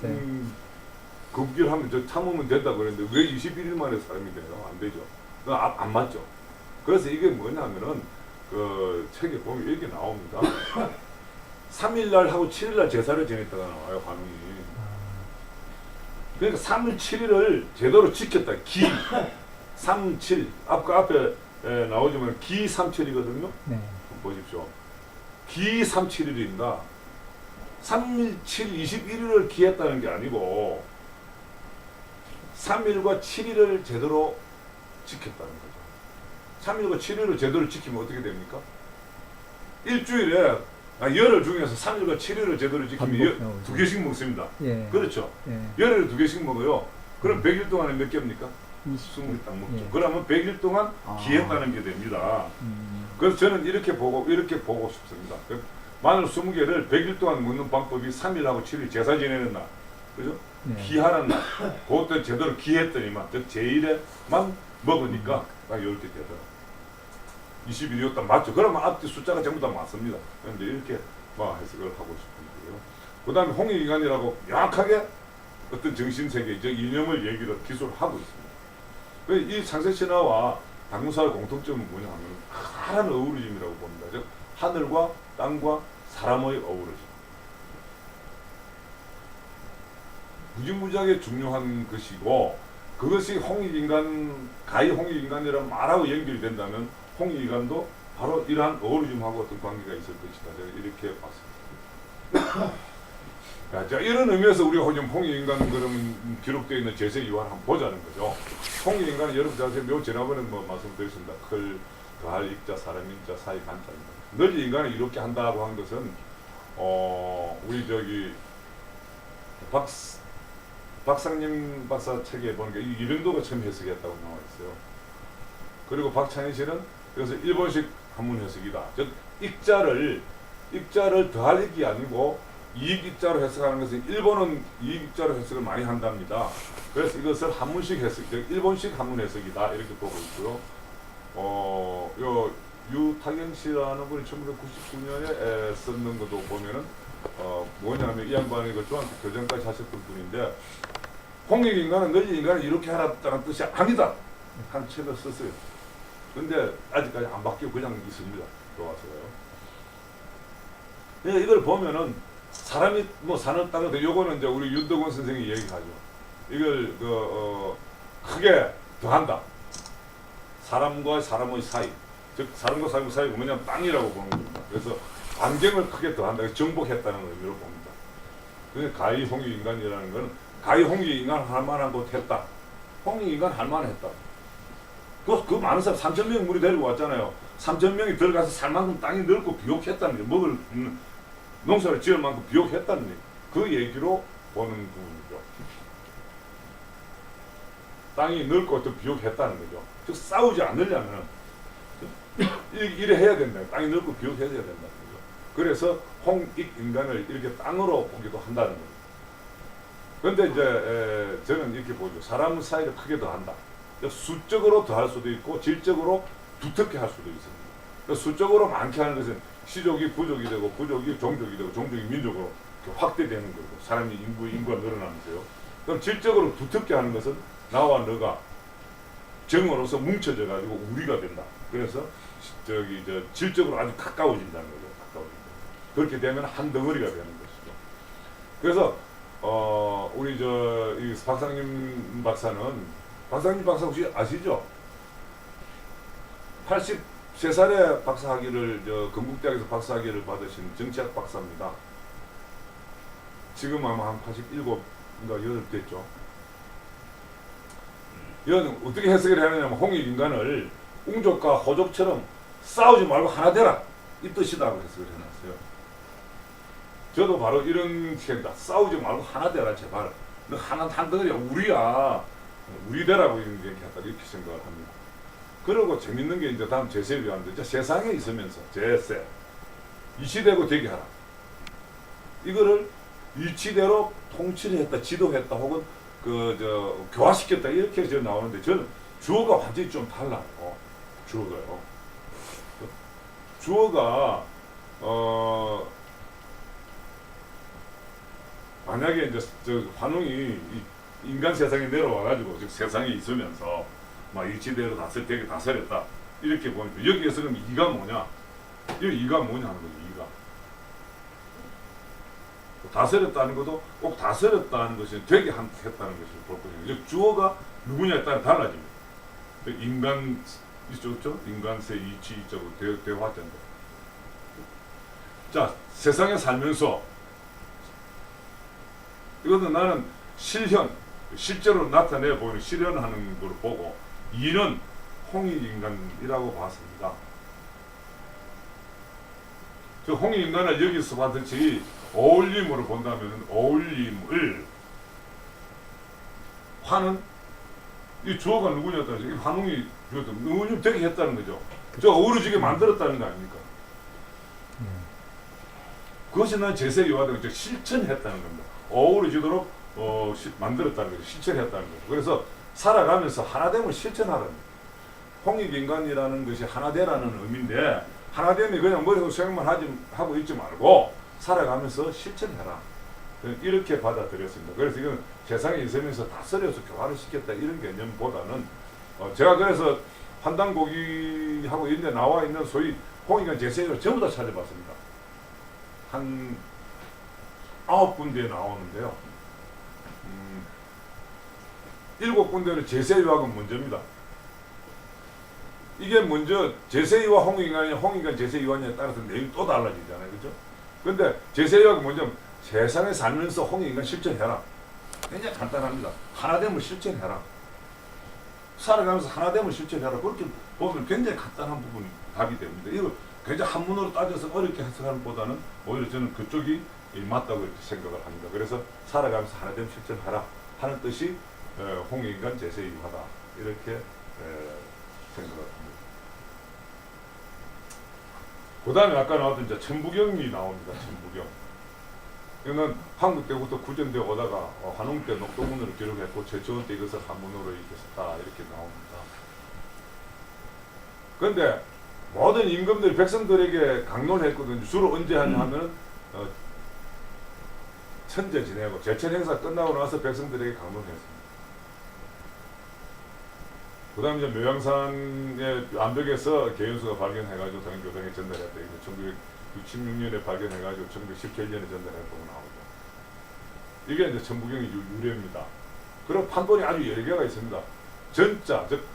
금기를 하면 참으면 된다고 그랬는데 왜 21일 만에 사람이 돼요? 안 되죠. 안 맞죠. 그래서 이게 뭐냐면은 그 책에 보면 이렇게 나옵니다. 3일날 하고 7일날 제사를 지냈다가 나와요, 관이. 그러니까 3일 7일을 제대로 지켰다. 기 3, 7 앞에 나오지만 기 3, 7이거든요. 네. 보십시오. 기 3, 7일입니다. 3일 7, 21일을 기했다는 게 아니고 3일과 7일을 제대로 지켰다는 거죠. 3일과 7일을 제대로 지키면 어떻게 됩니까? 일주일에 열흘 중에서 3일과 7일을 제대로 지키면 2개씩 먹습니다. 예. 그렇죠? 예. 열흘에 2개씩 먹어요. 그럼 100일 동안에 몇 개입니까? 20개 딱 먹죠. 예. 그러면 100일 동안 기했다는 게 됩니다. 그래서 저는 이렇게 보고 싶습니다. 마늘 20개를 100일 동안 먹는 방법이 3일하고 7일 제사 지내는 날, 그죠? 네. 기하는 날, 그것도 제대로 기했더니만, 즉 제1에만 먹으니까 딱 이렇게 되더라고요. 21이었다 맞죠? 그러면 앞뒤 숫자가 전부 다 맞습니다. 그런데 이렇게 해석을 하고 싶은데요. 그 다음에 홍익인간이라고 명확하게 어떤 정신세계적 이념을 얘기를 기술하고 있습니다. 이 창세신화와 당군사의 공통점은 뭐냐 하면 하나는 어우러짐이라고 봅니다. 즉 하늘과 땅과 사람의 어우러짐. 무지무지하게 중요한 것이고 그것이 홍익인간, 가히 홍익인간이라는 말하고 연결이 된다면 홍익인간도 바로 이러한 어루즘하고 어떤 관계가 있을 것이다. 제가 이렇게 봤습니다. 자, 이런 의미에서 우리가 지금 홍익인간 그럼 기록되어 있는 제세 유화를 한번 보자는 거죠. 홍익인간은 여러분 자세히 요 지난번에 뭐 말씀드렸습니다. 클, 그할, 익자, 사람, 인자, 사이, 간자입니다. 널리 인간을 이렇게 한다고 한 것은 우리 저기 박상림 박사 책에 보니까 이른도가 처음 해석했다고 나와 있어요. 그리고 박찬희 씨는 그래서 일본식 한문 해석이다. 즉 익자를 더할 익이 아니고 이익익자로 해석하는 것은 일본은 이익익자로 해석을 많이 한답니다. 그래서 이것을 한문식 해석, 즉 일본식 한문 해석이다 이렇게 보고 있고요. 요 유탁영 씨라는 분이 1999년에 썼는 것도 보면은 뭐냐면 이 양반이 그 중학교 교장까지 하셨던 분인데 홍익인간은 널리 인간을 이렇게 하라는 뜻이 아니다 한 책을 썼어요. 근데 아직까지 안 바뀌고 그냥 있습니다. 들어와서요. 이걸 보면은 사람이 뭐 사는 땅은 요거는 이제 우리 윤덕원 선생이 얘기하죠. 이걸 크게 더한다. 사람과 사람의 사이, 즉 사람과 사람의 사이가 뭐냐면 땅이라고 보는 겁니다. 그래서 반경을 크게 더한다. 정복했다는 의미로 봅니다. 그래서 가히 홍익인간이라는 것은 가히 홍익인간 할 만한 곳 했다. 홍익인간 할 만했다. 그 많은 사람 3,000명 물이 데리고 왔잖아요. 3,000명이 들어가서 살 만큼 땅이 넓고 비옥했다는 게 먹을 농사를 지을 만큼 비옥했다는 얘기. 그 얘기로 보는 부분이죠. 땅이 넓고 또 비옥했다는 거죠. 즉 싸우지 않으려면 이래 해야 된다. 땅이 넓고 비옥해야 된다는 거죠. 그래서 홍익인간을 이렇게 땅으로 보기도 한다는 거죠. 그런데 이제 저는 이렇게 보죠. 사람 사이를 크게 더한다. 수적으로 더할 수도 있고 질적으로 두텁게 할 수도 있습니다. 수적으로 많게 하는 것은 시족이 부족이 되고 부족이 종족이 되고 종족이 민족으로 확대되는 거고 사람이 인구가 늘어나면서요. 그럼 질적으로 두텁게 하는 것은 나와 너가 정으로서 뭉쳐져 가지고 우리가 된다. 그래서 질적으로 아주 가까워진다는 거죠. 가까워진다. 그렇게 되면 한 덩어리가 되는 것이죠. 그래서 우리 이 박상림 박사 혹시 아시죠? 83살에 박사학위를 건국대학에서 박사학위를 받으신 정치학 박사입니다. 지금 아마 한 87인가 8 됐죠. 이건 어떻게 해석을 하느냐면 홍익인간을 웅족과 호족처럼 싸우지 말고 하나 되라 이 뜻이라고 해석을 해놨어요. 저도 바로 이런 생각, 싸우지 말고 하나 되라 제발. 너 한 덩어리야 우리야. 우리 되라고 이렇게 생각을 합니다. 그리고 재밌는 게 이제 다음 제세를 하는데 세상에 있으면서 제세 이치되고 되게 하라. 이거를 이치대로 통치를 했다, 지도했다, 혹은 교화시켰다 이렇게 나오는데 저는 주어가 완전히 좀 달라요. 주어가요. 주어가 만약에 이제 환웅이 인간 세상에 내려와가지고 즉 세상에 있으면서 막 일치대로 되게 다스렸다 이렇게 보니까 여기에서 그럼 이가 뭐냐? 여기 이가 뭐냐 하는 거죠. 이가 다스렸다는 것도 꼭 다스렸다는 것이 되게 했다는 것을 볼 거예요. 주어가 누구냐에 따라 달라집니다. 인간 있죠? 인간세 이치 이쪽으로 대화된다. 자, 세상에 살면서 이것은 나는 실제로 나타내 보이는 실현하는 걸 보고 이는 홍익인간이라고 봤습니다. 그 홍익인간을 여기서 봤듯이 어울림으로 본다면 어울림을 화는 이 주어가 누구냐에 따라서 이 환웅이 누구님 되게 했다는 거죠. 저 어우러지게 만들었다는 거 아닙니까? 그것이 난 제세 요하되고 실천했다는 겁니다. 어우러지도록 만들었다는 거죠. 실천했다는 거죠. 그래서 살아가면서 하나됨을 실천하라는 거죠. 홍익인간이라는 것이 하나되라는 의미인데 하나됨이 그냥 머리로 생각만 하고 있지 말고 살아가면서 실천해라. 이렇게 받아들였습니다. 그래서 이건 세상에 있으면서 다스려서 교화를 시켰다 이런 개념보다는 제가 그래서 환단고기하고 이런 데 나와 있는 소위 홍익인간 제세를 전부 다 찾아봤습니다. 한 9군데에 나오는데요. 7군데는 제세유학은 먼저입니다. 이게 먼저 제세유와 홍익인간이 홍익인간 제세유학에 따라서 내용이 또 달라지잖아요. 그죠? 근데 제세유학은 먼저 세상에 살면서 홍익인간 실천해라. 굉장히 간단합니다. 하나됨을 실천해라. 살아가면서 하나됨을 실천해라. 그렇게 보면 굉장히 간단한 부분이 답이 됩니다. 이거 굉장히 한문으로 따져서 어렵게 해석하는 것보다는 오히려 저는 그쪽이 맞다고 이렇게 생각을 합니다. 그래서 살아가면서 하나됨 실천하라 하는 뜻이 홍익인간 제세유하다 이렇게 생각을 합니다. 그 다음에 아까 나왔던 이제 천부경이 나옵니다. 천부경. 이거는 한국 때부터 구전되어 오다가 환웅 때 녹도문으로 기록했고 최초원 때 이것을 한문으로 이렇게 썼다 이렇게 나옵니다. 그런데 모든 임금들이 백성들에게 강론을 했거든요. 주로 언제 하냐 하면 천재 지내고 제천 행사 끝나고 나서 백성들에게 강론했습니다. 그 다음에 이제 묘양산의 암벽에서 개연수가 발견해가지고 당연교당에 전달했다. 이제 1966년에 발견해가지고 1917년에 전달했다고 나오죠. 이게 이제 천부경의 유래입니다. 그리고 판본이 아주 여러 개가 있습니다. 전자, 즉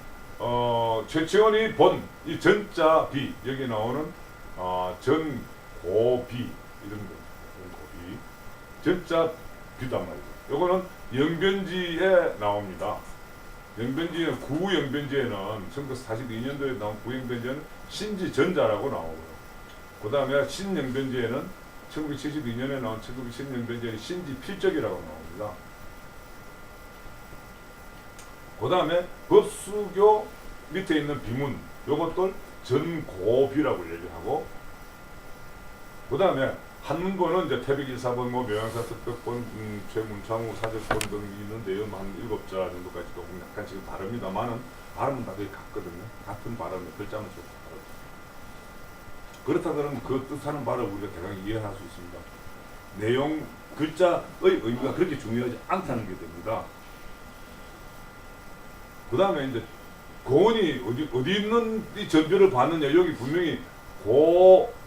최치원이 본 이 전자 비 여기 나오는 전고비 이런 거, 전고비, 전자 비단 말이죠. 요거는 영변지에 나옵니다. 영변지에는 구영변지에는 1942년도에 나온 구영변지에는 신지전자라고 나오고요. 그 다음에 신영변지에는 1972년에 나온 1972년변지에는 신지필적이라고 나옵니다. 그 다음에 법수교 밑에 있는 비문 요것들 전고비라고 얘기하고 그 다음에 한문본은 이제 태백일사본, 묘양사 습득본, 최문창후 사적본 등이 있는데요. 한 7자 정도까지 조금 약간씩 다릅니다만은 발음은 다 거의 같거든요. 같은 발음에 글자는 좀 다르죠. 그렇다 그러면 그 뜻하는 바를 우리가 대강 이해할 수 있습니다. 내용, 글자의 의미가 그렇게 중요하지 않다는 게 됩니다. 그 다음에 이제 고원이 어디 있는 이 전비를 봤느냐. 여기 분명히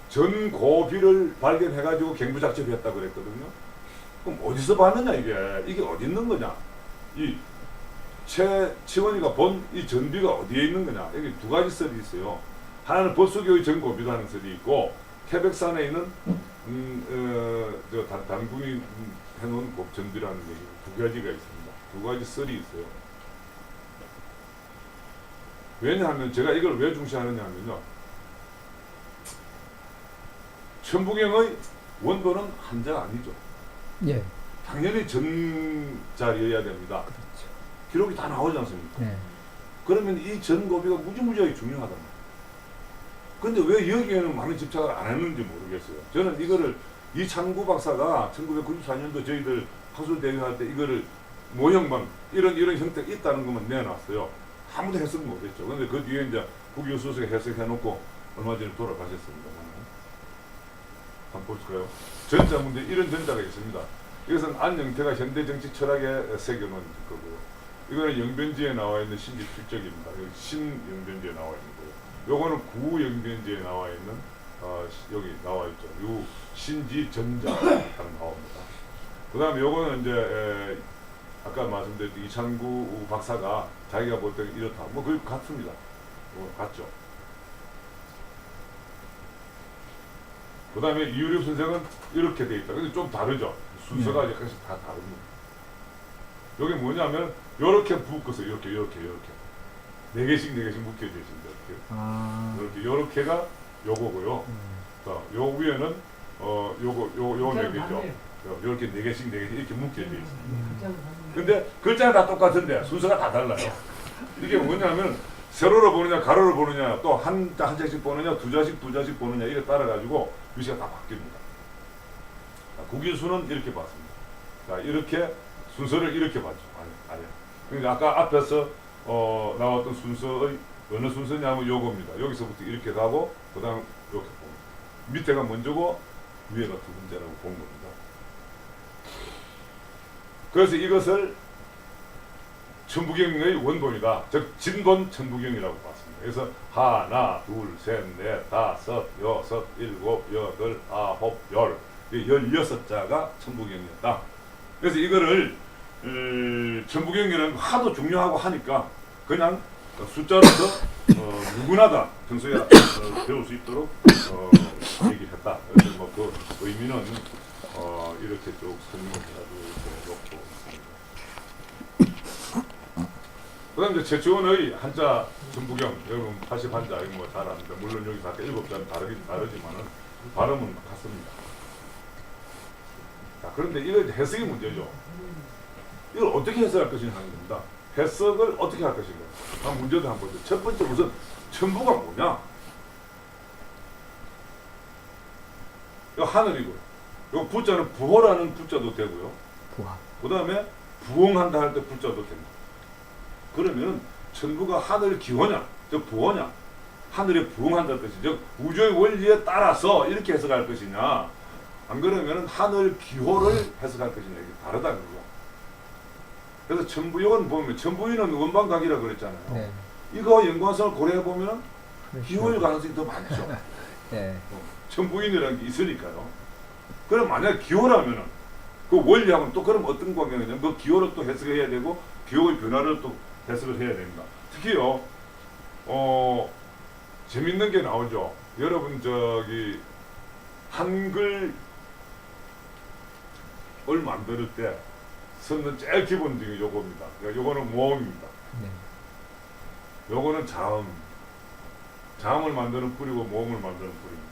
전고비를 발견해가지고 갱부작첩했다고 그랬거든요. 그럼 어디서 봤느냐 이게 어디 있는 거냐. 이 최치원이가 본 이 전비가 어디에 있는 거냐. 여기 두 가지 썰이 있어요. 하나는 법수교의 전고비라는 썰이 있고 태백산에 있는 단군이 해놓은 전비라는 얘기 두 가지가 있습니다. 두 가지 썰이 있어요. 왜냐하면 제가 이걸 왜 중시하느냐 하면요. 천부경의 원본은 한자가 아니죠. 예. 당연히 전자여야 됩니다. 그렇죠. 기록이 다 나오지 않습니까? 네. 그러면 이 전고비가 무지무지하게 중요하단 말이에요. 근데 왜 여기에는 많은 집착을 안 했는지 모르겠어요. 저는 이거를 이창구 박사가 1994년도 저희들 학술대회 할 때 이거를 모형만 이런 형태가 있다는 것만 내놨어요. 아무도 해석 못했죠. 근데 그 뒤에 이제 국유수석이 해석해놓고 얼마 전에 돌아가셨습니다. 한번 볼까요? 전자 문제 이런 전자가 있습니다. 이것은 안영태가 현대 정치 철학에 새겨놓은 거고요. 이거는 영변지에 나와 있는 신지필적입니다. 여기 신영변지에 나와 있는 거예요. 요거는 구영변지에 나와 있는 여기 나와 있죠. 요 신지전자라고 나옵니다. 그 다음에 요거는 이제 아까 말씀드렸던 이창구 박사가 자기가 볼 때 이렇다. 뭐 그게 같습니다. 같죠. 그 다음에 이유립 선생은 이렇게 돼 있다. 근데 좀 다르죠. 순서가 약간씩 다 다릅니다. 여기 뭐냐면 요렇게 묶었어요. 이렇게 4개씩 묶여져 있습니다. 이렇게. 아. 요렇게가 요거고요. 자, 요 위에는 요거 4개죠. 이렇게 4개씩 이렇게 묶여져 있습니다. 근데 글자는 다 똑같은데 순서가 다 달라요. 이게 뭐냐면 세로로 보느냐 가로로 보느냐 또 한 장씩 보느냐 두 자씩 보느냐 이게 따라가지고 글씨가 다 바뀝니다. 국인수는 이렇게 봤습니다. 자, 이렇게 순서를 이렇게 봤죠. 아니. 그러니까 아까 앞에서 나왔던 순서의 어느 순서냐면 요겁니다. 여기서부터 이렇게 가고 그 다음 이렇게 봅니다. 밑에가 먼저고 위에가 두 번째라고 본 겁니다. 그래서 이것을 천부경의 원본이다. 즉 진본 천부경이라고 봤습니다. 그래서 하나, 둘, 셋, 넷, 다섯, 여섯, 일곱, 여덟, 아홉, 열 16자가 천부경이었다. 그래서 이거를 천부경이라는 거 하도 중요하고 하니까 그냥 숫자로서 누구나 다 평소에 배울 수 있도록 얘기를 했다. 그래서 뭐 그 의미는 이렇게 쭉 설명해가지고 놓고. 그다음 이제 최초원의 한자 천부경 여러분 80한자 이거 뭐 잘 압니다. 물론 여기서 아까 7자는 다르지만은 발음은 같습니다. 자, 그런데 이거 이제 해석이 문제죠. 이걸 어떻게 해석할 것이냐 하는 겁니다. 해석을 어떻게 할 것인가. 문제도 한번 보죠. 첫 번째 우선 천부가 뭐냐? 이거 하늘이고요. 이 부자는 부호라는 부자도 되고요. 부하. 그 다음에 부흥한다 할 때 부자도 됩니다. 그러면 천부가 하늘 기호냐, 즉 부호냐, 하늘에 부흥한다는 뜻이 즉 우주의 원리에 따라서 이렇게 해석할 것이냐, 안 그러면 하늘 기호를 해석할 것이냐 이게 다르다는 거죠. 그래서 천부역은 보면 천부인은 원방각이라 그랬잖아요. 네. 이거 연관성을 고려해 보면 그렇죠. 기호일 가능성이 더 많죠. 네. 천부인이라는 게 있으니까요. 그럼 만약 기호라면은 그 원리하고는 또 그럼 어떤 관계냐면 그 기호를 또 해석해야 되고 기호의 변화를 또 해석을 해야 됩니다. 특히요, 재밌는 게 나오죠. 여러분 저기 한글을 만들 때 쓰는 제일 기본적인 요겁니다. 요거는 모음입니다. 네. 요거는 자음. 자음을 만드는 뿌리고 모음을 만드는 뿌리입니다.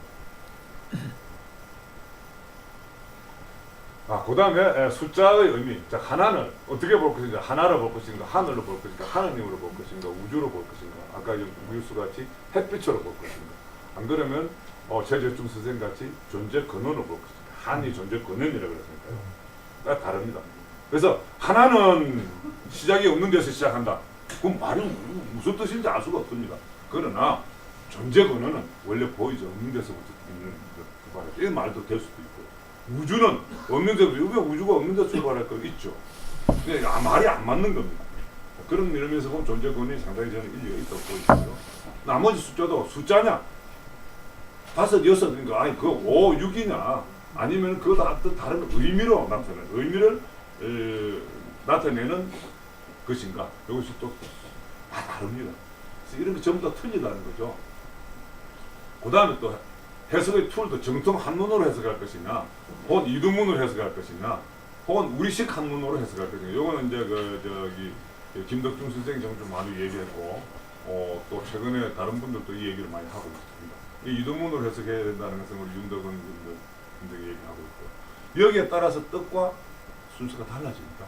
그 다음에 숫자의 의미. 자, 하나는 어떻게 볼 것인가? 하나로 볼 것인가? 하늘로 볼 것인가? 하느님으로 볼 것인가? 우주로 볼 것인가? 아까 우유수같이 햇빛으로 볼 것인가? 안 그러면 최재중 선생같이 존재 근원으로 볼 것인가? 한이 존재 근원이라고 그랬으니까요. 다릅니다. 그래서 하나는 시작이 없는 데서 시작한다. 그럼 말이 무슨 뜻인지 알 수가 없습니다. 그러나 존재 근원은 원래 보이지 없는 데서부터 있는 이 말도 될 수도 있고, 우주는 없는 데서, 왜 우주가 없는 데서 출발할 거 있죠. 근데 말이 안 맞는 겁니다. 그런 면에서 보면 존재 근원이 상당히 저는 일리가 있다고 보이고요. 나머지 숫자도 숫자냐? 5, 6이니까 아니 그 5, 6이냐? 아니면 그보다 다른 의미로 나타내는 의미를 나타내는 것인가? 이것이 또 다릅니다. 그래서 이런 게 전부 다 틀리다는 거죠. 그 다음에 또 해석의 툴도 정통 한문으로 해석할 것이냐, 혹은 이두문으로 해석할 것이냐, 혹은 우리식 한문으로 해석할 것이냐. 이거는 이제 김덕중 선생이 좀 많이 얘기했고, 또 최근에 다른 분들도 이 얘기를 많이 하고 있습니다. 이 이두문으로 해석해야 된다는 것은 우리 윤덕은 분들 얘기하고 있고, 여기에 따라서 뜻과 순서가 달라집니다.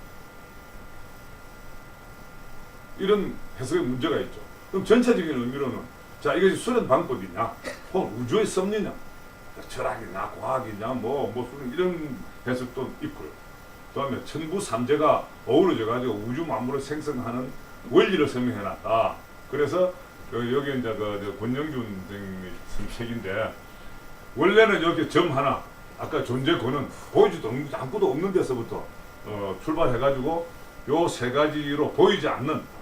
이런 해석에 문제가 있죠. 그럼 전체적인 의미로는 자, 이것이 수련 방법이냐, 혹은 우주의 섭리냐, 철학이냐, 과학이냐, 무슨 이런 해석도 있고요. 그 다음에 천부 삼재가 어우러져가지고 우주 만물을 생성하는 원리를 설명해놨다. 그래서 여기 이제 권영준 선생님이 쓴 책인데, 원래는 여기 점 하나, 아까 존재 근원, 보이지도 아무것도 없는 데서부터 출발해가지고 요 세 가지로 보이지 않는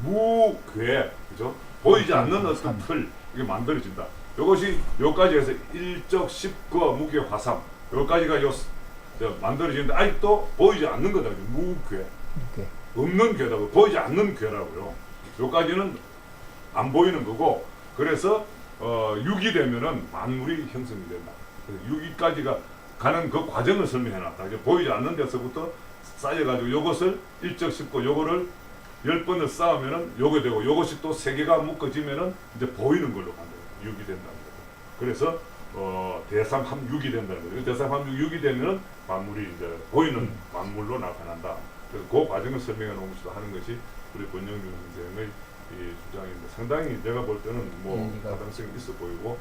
무괴, 그죠? 보이지 않는 어떤 틀, 이게 만들어진다. 이것이 요까지 해서 일적, 십거, 무괴, 화삼, 요까지가 만들어지는데 아직도 보이지 않는 거다. 무괴. 네. 없는 괴라고, 보이지 않는 괴라고요. 요까지는 안 보이는 거고, 그래서 6이 되면은 만물이 형성이 된다. 그래서 6위까지가 가는 그 과정을 설명해놨다. 보이지 않는 데서부터 쌓여가지고 요것을 일적, 십거, 요거를 10번을 쌓으면은 요게 되고, 요것이 또 3개가 묶어지면은 이제 보이는 걸로 간다. 6이 된다는 거죠. 그래서 대삼합육이 된다는 거죠. 대삼합육이 되면은 만물이 이제 보이는 만물로 나타난다. 그래서 그 과정을 설명해 놓으면서 하는 것이 우리 권영준 선생의 이 주장인데, 상당히 제가 볼 때는 가능성이 있어 보이고,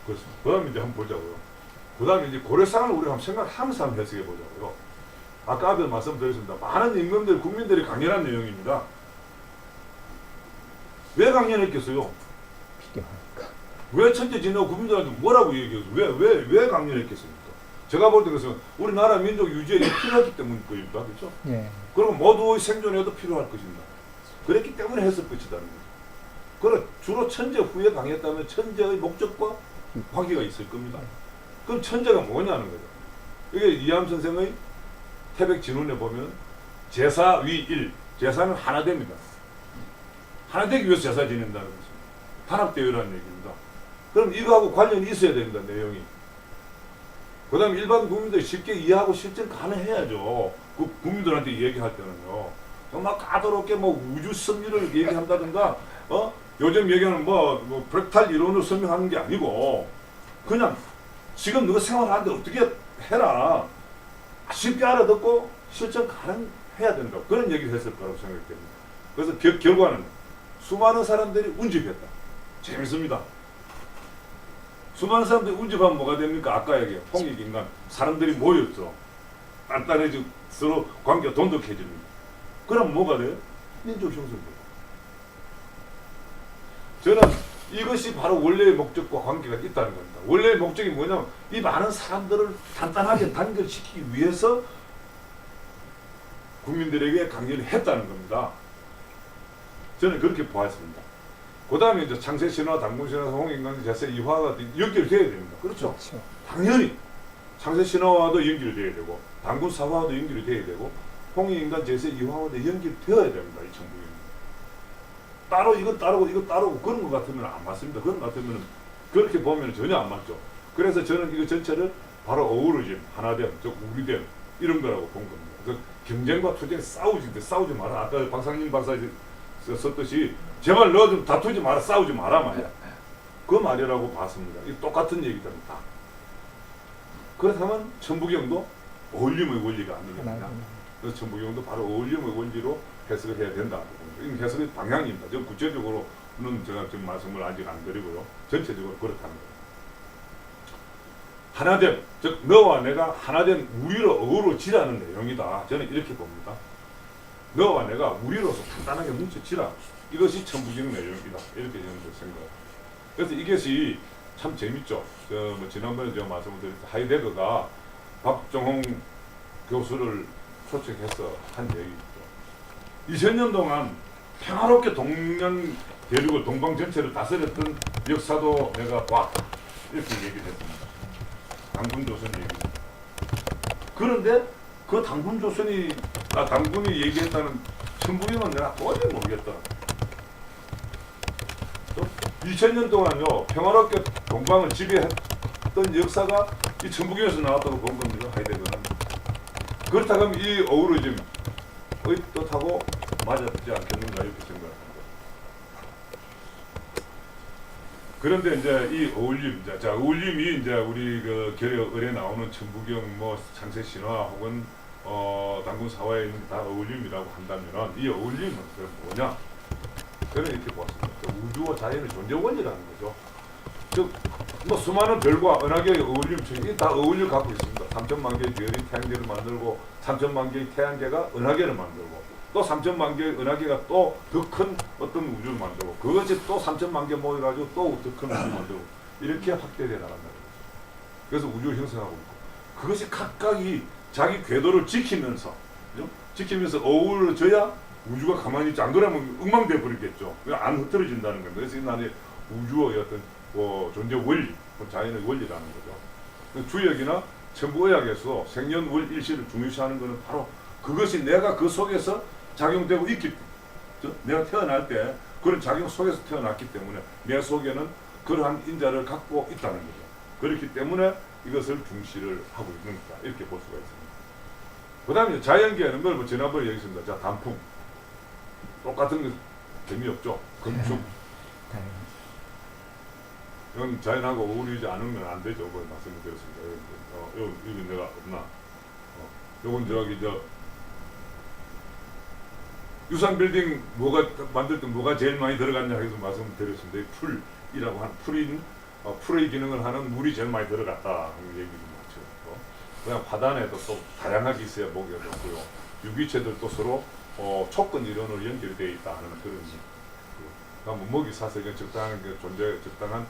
그렇습니다. 그 다음에 이제 한번 보자고요. 그 다음에 이제 고려상을 우리가 하면서 한번 해석해 보자고요. 아까 앞에 말씀드렸습니다. 많은 임금들, 국민들이 강연한 내용입니다. 왜 강연했겠어요? 필요하니까. 왜 천재지내고 국민들한테 뭐라고 얘기해서 왜 강연했겠습니까? 제가 볼 때 그래서 우리나라 민족 유지에 필요하기 때문일 겁니다. 그렇죠? 예. 그리고 모두의 생존에도 필요할 것입니다. 그랬기 때문에 했을 것이다는 거죠. 그럼 주로 천재 후에 강했다면 천재의 목적과 관계가 있을 겁니다. 그럼 천재가 뭐냐는 거죠. 이게 이암 선생의 태백 진운에 보면 제사 위일, 제사는 하나 됩니다. 하나 되기 위해서 제사 지낸다는 것입니다. 단합대회라는 얘기입니다. 그럼 이거하고 관련이 있어야 됩니다, 내용이. 그 다음에 일반 국민들이 쉽게 이해하고 실천 가능해야죠. 그 국민들한테 얘기할 때는요. 막 까다롭게 뭐 우주 승리를 얘기한다든가, 요즘 얘기하는 뭐 프랙탈 이론을 설명하는 게 아니고, 그냥 지금 너가 생활하는데 어떻게 해라. 쉽게 알아듣고 실천 가능해야 된다. 그런 얘기를 했을 거라고 생각됩니다. 그래서 결과는 수많은 사람들이 운집했다. 재밌습니다. 수많은 사람들이 운집하면 뭐가 됩니까? 아까 얘기한 홍익인간 사람들이 모였죠. 단단해지고 서로 관계가 돈독해집니다. 그럼 뭐가 돼요? 민족 형성돼요. 저는 이것이 바로 원래의 목적과 관계가 있다는 겁니다. 원래의 목적이 뭐냐면 이 많은 사람들을 단단하게 단결시키기 위해서 국민들에게 강연을 했다는 겁니다. 저는 그렇게 보았습니다. 그 다음에 이제 창세신화, 당군신화, 홍익인간, 제세 이화가 연결돼야 됩니다. 그렇죠? 그렇죠. 당연히 창세신화와도 연결이 돼야 되고 당군사화와도 연결이 돼야 되고 홍익인간, 제세 이화와도 연결되어야 됩니다. 이 천국이. 따로 이거 따르고 이거 따르고 그런 것 같으면 안 맞습니다. 그런 것 같으면 그렇게 보면 전혀 안 맞죠. 그래서 저는 이거 전체를 바로 어우러짐, 하나됨, 즉 우리됨 이런 거라고 본 겁니다. 그래서 경쟁과 투쟁 싸우지 마라. 아까 박상진 박사 썼듯이 제발 너 좀 다투지 마라, 싸우지 마라 말이야. 그 말이라고 봤습니다. 이 똑같은 얘기입니다. 그렇다면 천부경도 어울림의 원리가 아니겠느냐. 그래서 천부경도 바로 어울림의 원리로 해석을 해야 된다고 봅니다. 이 해석의 방향입니다. 저 구체적으로는 제가 지금 말씀을 아직 안 드리고요. 전체적으로 그렇다는 거예요. 하나됨, 즉 너와 내가 하나된 우리로 어우러지라는 내용이다. 저는 이렇게 봅니다. 너와 내가 우리로서 단단하게 뭉쳐지라. 이것이 천부경 내용이다. 이렇게 저는 생각합니다. 그래서 이것이 참 재밌죠. 뭐 지난번에 제가 말씀을 드렸듯이 하이데거가 박정홍 교수를 초청해서 한 얘기죠. 2000년 동안 평화롭게 동양 대륙을 동방 전체를 다스렸던 역사도 내가 봤다. 이렇게 얘기를 했습니다. 당군조선 얘기입니다. 그런데 그 당군이 얘기했다는 천부경은 내가 도저히 모르겠다. 2000년 동안요 평화롭게 동방을 지배했던 역사가 이 천부경에서 나왔다고 본 겁니다. 하이데거는. 그렇다 그러면 이 어우러짐의 뜻하고 맞았지 않겠는가 이렇게 생각합니다. 그런데 이제 이 어울림, 자 어울림이 이제 우리 그 결의에 나오는 천부경, 뭐 창세신화 혹은 당군사화에 있는 다 어울림이라고 한다면은 이 어울림은 뭐냐? 저는 이렇게 보았습니다. 우주와 자연의 존재 원리라는 거죠. 즉, 뭐 수많은 별과 은하계의 어울림처럼 다 어울림을 갖고 있습니다. 3천만 개의 별이 태양계를 만들고 3천만 개의 태양계가 은하계를 만들고 또 3천만 개의 은하계가 또 더 큰 어떤 우주를 만들고 그것이 또 3천만 개 모여가지고 또 더 큰 우주를 만들고 이렇게 확대되어 나간다는 거죠. 그래서 우주를 형성하고 있고 그것이 각각이 자기 궤도를 지키면서 그죠? 지키면서 어우러져야 우주가 가만히 있지 안 그러면 엉망돼 버리겠죠. 안 흐트러진다는 겁니다. 그래서 나는 우주의 어떤 존재 원리, 자연의 원리라는 거죠. 주역이나 천부의학에서 생년월일시를 중요시하는 것은 바로 그것이 내가 그 속에서 작용되고 있기 때문에 내가 태어날 때 그런 작용 속에서 태어났기 때문에 내 속에는 그러한 인자를 갖고 있다는 거죠. 그렇기 때문에 이것을 중시를 하고 있는 거다. 이렇게 볼 수가 있습니다. 그 다음에 자연계는 걸 지난번에 얘기했습니다. 자, 단풍. 똑같은 거 재미없죠. 건축. 이건 자연하고 어울리지 않으면 안 되죠. 그걸 말씀을 드렸습니다. 이건 내가 없나. 요건 저기 유산 빌딩 만들 때 뭐가 제일 많이 들어갔냐 해서 말씀을 드렸습니다. 풀이라고 하는 풀의 기능을 하는 물이 제일 많이 들어갔다 하는 얘기를 맞죠. 그냥 화단에도 또 다양하게 있어야 먹이가 좋고요. 유기체들도 서로 촉근 이론으로 연결되어 있다 하는 그런 그러니까 먹이 사슬이 적당한 적당한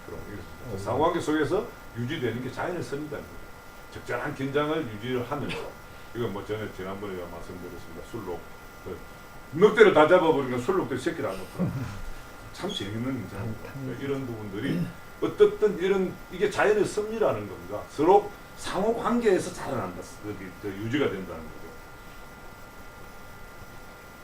그런 상호관계 속에서 유지되는 게 자연의 선이라는 거죠. 적절한 긴장을 유지를 하면서 이건 뭐 전에 지난번에 말씀드렸습니다. 술록 늑대를 다 잡아버리니까 술록들 새끼를 안 놓더라. 참 재밌는 문제입니다. 이런 부분들이 어떻든 이게 자연의 섭리라는 겁니다. 서로 상호 관계에서 자라난다. 여기 유지가 된다는 거죠.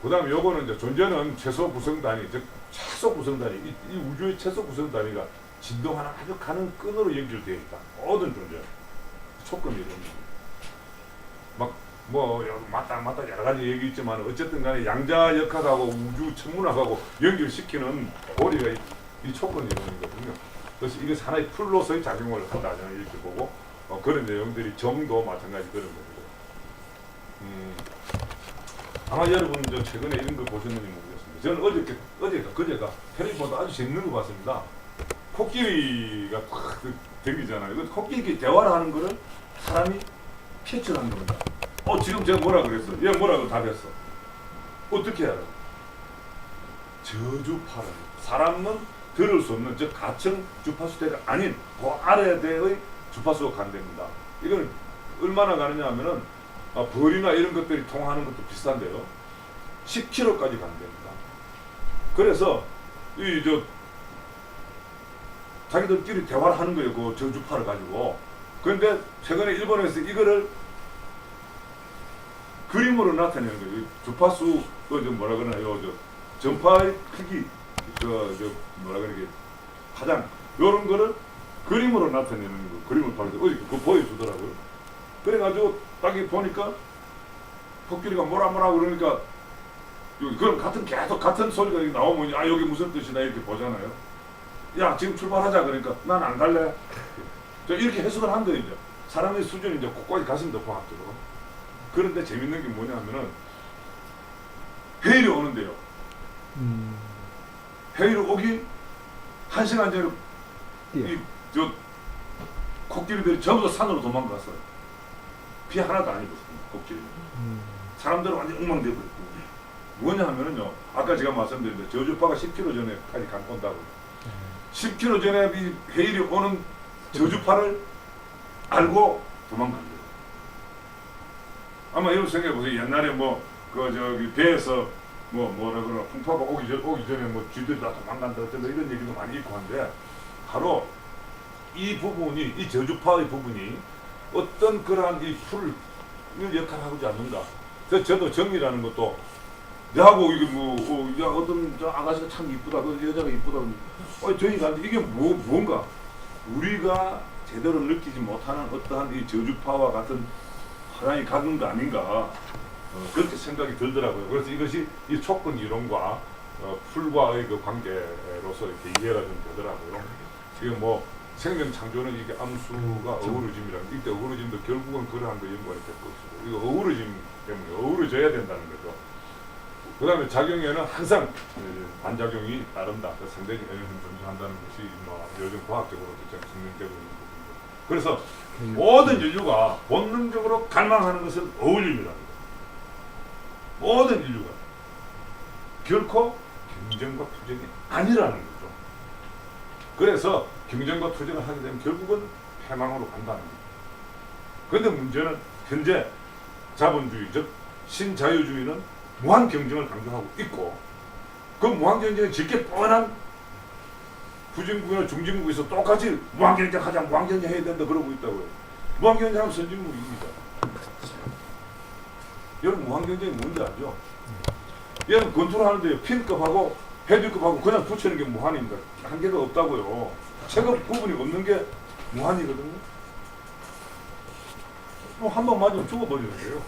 그다음에 요거는 이제 존재는 최소 구성 단위, 즉 최소 구성 단위, 이 우주의 최소 구성 단위가 진동하는 아주 가는 끈으로 연결되어 있다. 모든 존재. 조건이 이런 막뭐 맞다 여러 가지 얘기 있지만 어쨌든 간에 양자역학하고 우주 천문학하고 연결시키는 고리가 이 조건 이론이거든요. 그래서 이게 하나의 풀로서의 작용을 한다 저는 이렇게 보고 그런 내용들이 점도 마찬가지 그런 거고. 아마 여러분 저 최근에 이런 거 보셨는지 모르겠습니다. 저는 그제가 텔레비전도 아주 재밌는 거 봤습니다. 코끼리가 탁 댕기잖아요. 그 코끼리 대화를 하는 거를 사람이 캐치를 하는 겁니다. 지금 제가 뭐라 그랬어? 얘 뭐라고 답했어? 어떻게 알아? 저주파를. 사람은 들을 수 없는 즉 가청 주파수대가 아닌 그 아래대의 주파수가 간답니다. 이건 얼마나 가느냐 하면은 벌이나 이런 것들이 통하는 것도 비슷한데요. 10km까지 간답니다. 그래서 자기들끼리 대화를 하는 거예요. 그 저주파를 가지고. 그런데 최근에 일본에서 이거를 그림으로 나타내는 거예요. 주파수 뭐라 그러나요? 전파의 크기 뭐라 그러게 가장 이런 거를 그림으로 나타내는 거. 그림을 그거 보여주더라고요. 그래가지고 딱 보니까 코끼리가 뭐라 그러니까 그럼 계속 같은 소리가 나오면 여기 무슨 뜻이나 이렇게 보잖아요. 야 지금 출발하자 그러니까 난 안 갈래. 이렇게 해석을 한 거예요. 사람의 수준이 이제 곳곳이 가슴도 과학적으로. 그런데 재밌는 게 뭐냐면은 해일이 오는데요. 해일이 오기 1시간 전에 코끼리들이 전부 다 산으로 도망갔어요. 피 하나도 안 입었습니다. 코끼리는. 사람들은 완전 엉망되어버렸고. 뭐냐 하면은요. 아까 제가 말씀드렸는데 저주파가 10km 전에까지 온다고. 10km 전에 이 해일이 오는 저주파를 알고 도망간 거예요. 아마 이런 생각해보세요. 옛날에 배에서 뭐라 그러나 풍파가 오기 전에 쥐들이 다 도망간다 어쩐다 이런 얘기도 많이 있고 한데 바로 이 부분이 이 저주파의 부분이 어떤 그러한 이 풀을 역할을 하지 않는가. 저도 정리라는 것도 내하고 이게 어떤 저 아가씨가 참 이쁘다, 그 여자가 이쁘다. 저희가 이게 뭔가 우리가 제대로 느끼지 못하는 어떠한 이 저주파와 같은 하나의 각인가 아닌가 그렇게 생각이 들더라고요. 그래서 이것이 이 촉근 이론과 풀과의 그 관계로서 이렇게 이해가 좀 되더라고요. 지금 생명 창조는 이게 암수가 어우러짐이라는 이때 어우러짐도 결국은 그러한 거 연관이 될 것이고 이거 어우러짐 때문에 어우러져야 된다는 거죠. 그 다음에 작용에는 항상 반작용이 따른다. 상대적 영향을 존재한다는 것이 요즘 과학적으로도 좀 증명되고 있는 부분이고. 그래서 모든 인류가 본능적으로 갈망하는 것은 어울림이랍니다. 모든 인류가 결코 경쟁과 투쟁이 아니라는 거죠. 그래서 경쟁과 투쟁을 하게 되면 결국은 패망으로 간다는 겁니다. 그런데 문제는 현재 자본주의, 즉 신자유주의는 무한 경쟁을 강조하고 있고 그 무한 경쟁이 짙게 뻔한 후진국이나 중진국에서 똑같이 무한 경쟁하자, 무한 경쟁해야 된다 그러고 있다고요. 무한 경쟁하면 선진국입니다. 여러분 무한 경쟁이 뭔지 알죠? 얘는 건투하는데 핀급하고 헤드급하고 그냥 붙이는 게 무한입니다. 한계가 없다고요. 체급 부분이 없는 게 무한이거든요. 한 번 맞으면 죽어버리는 거예요.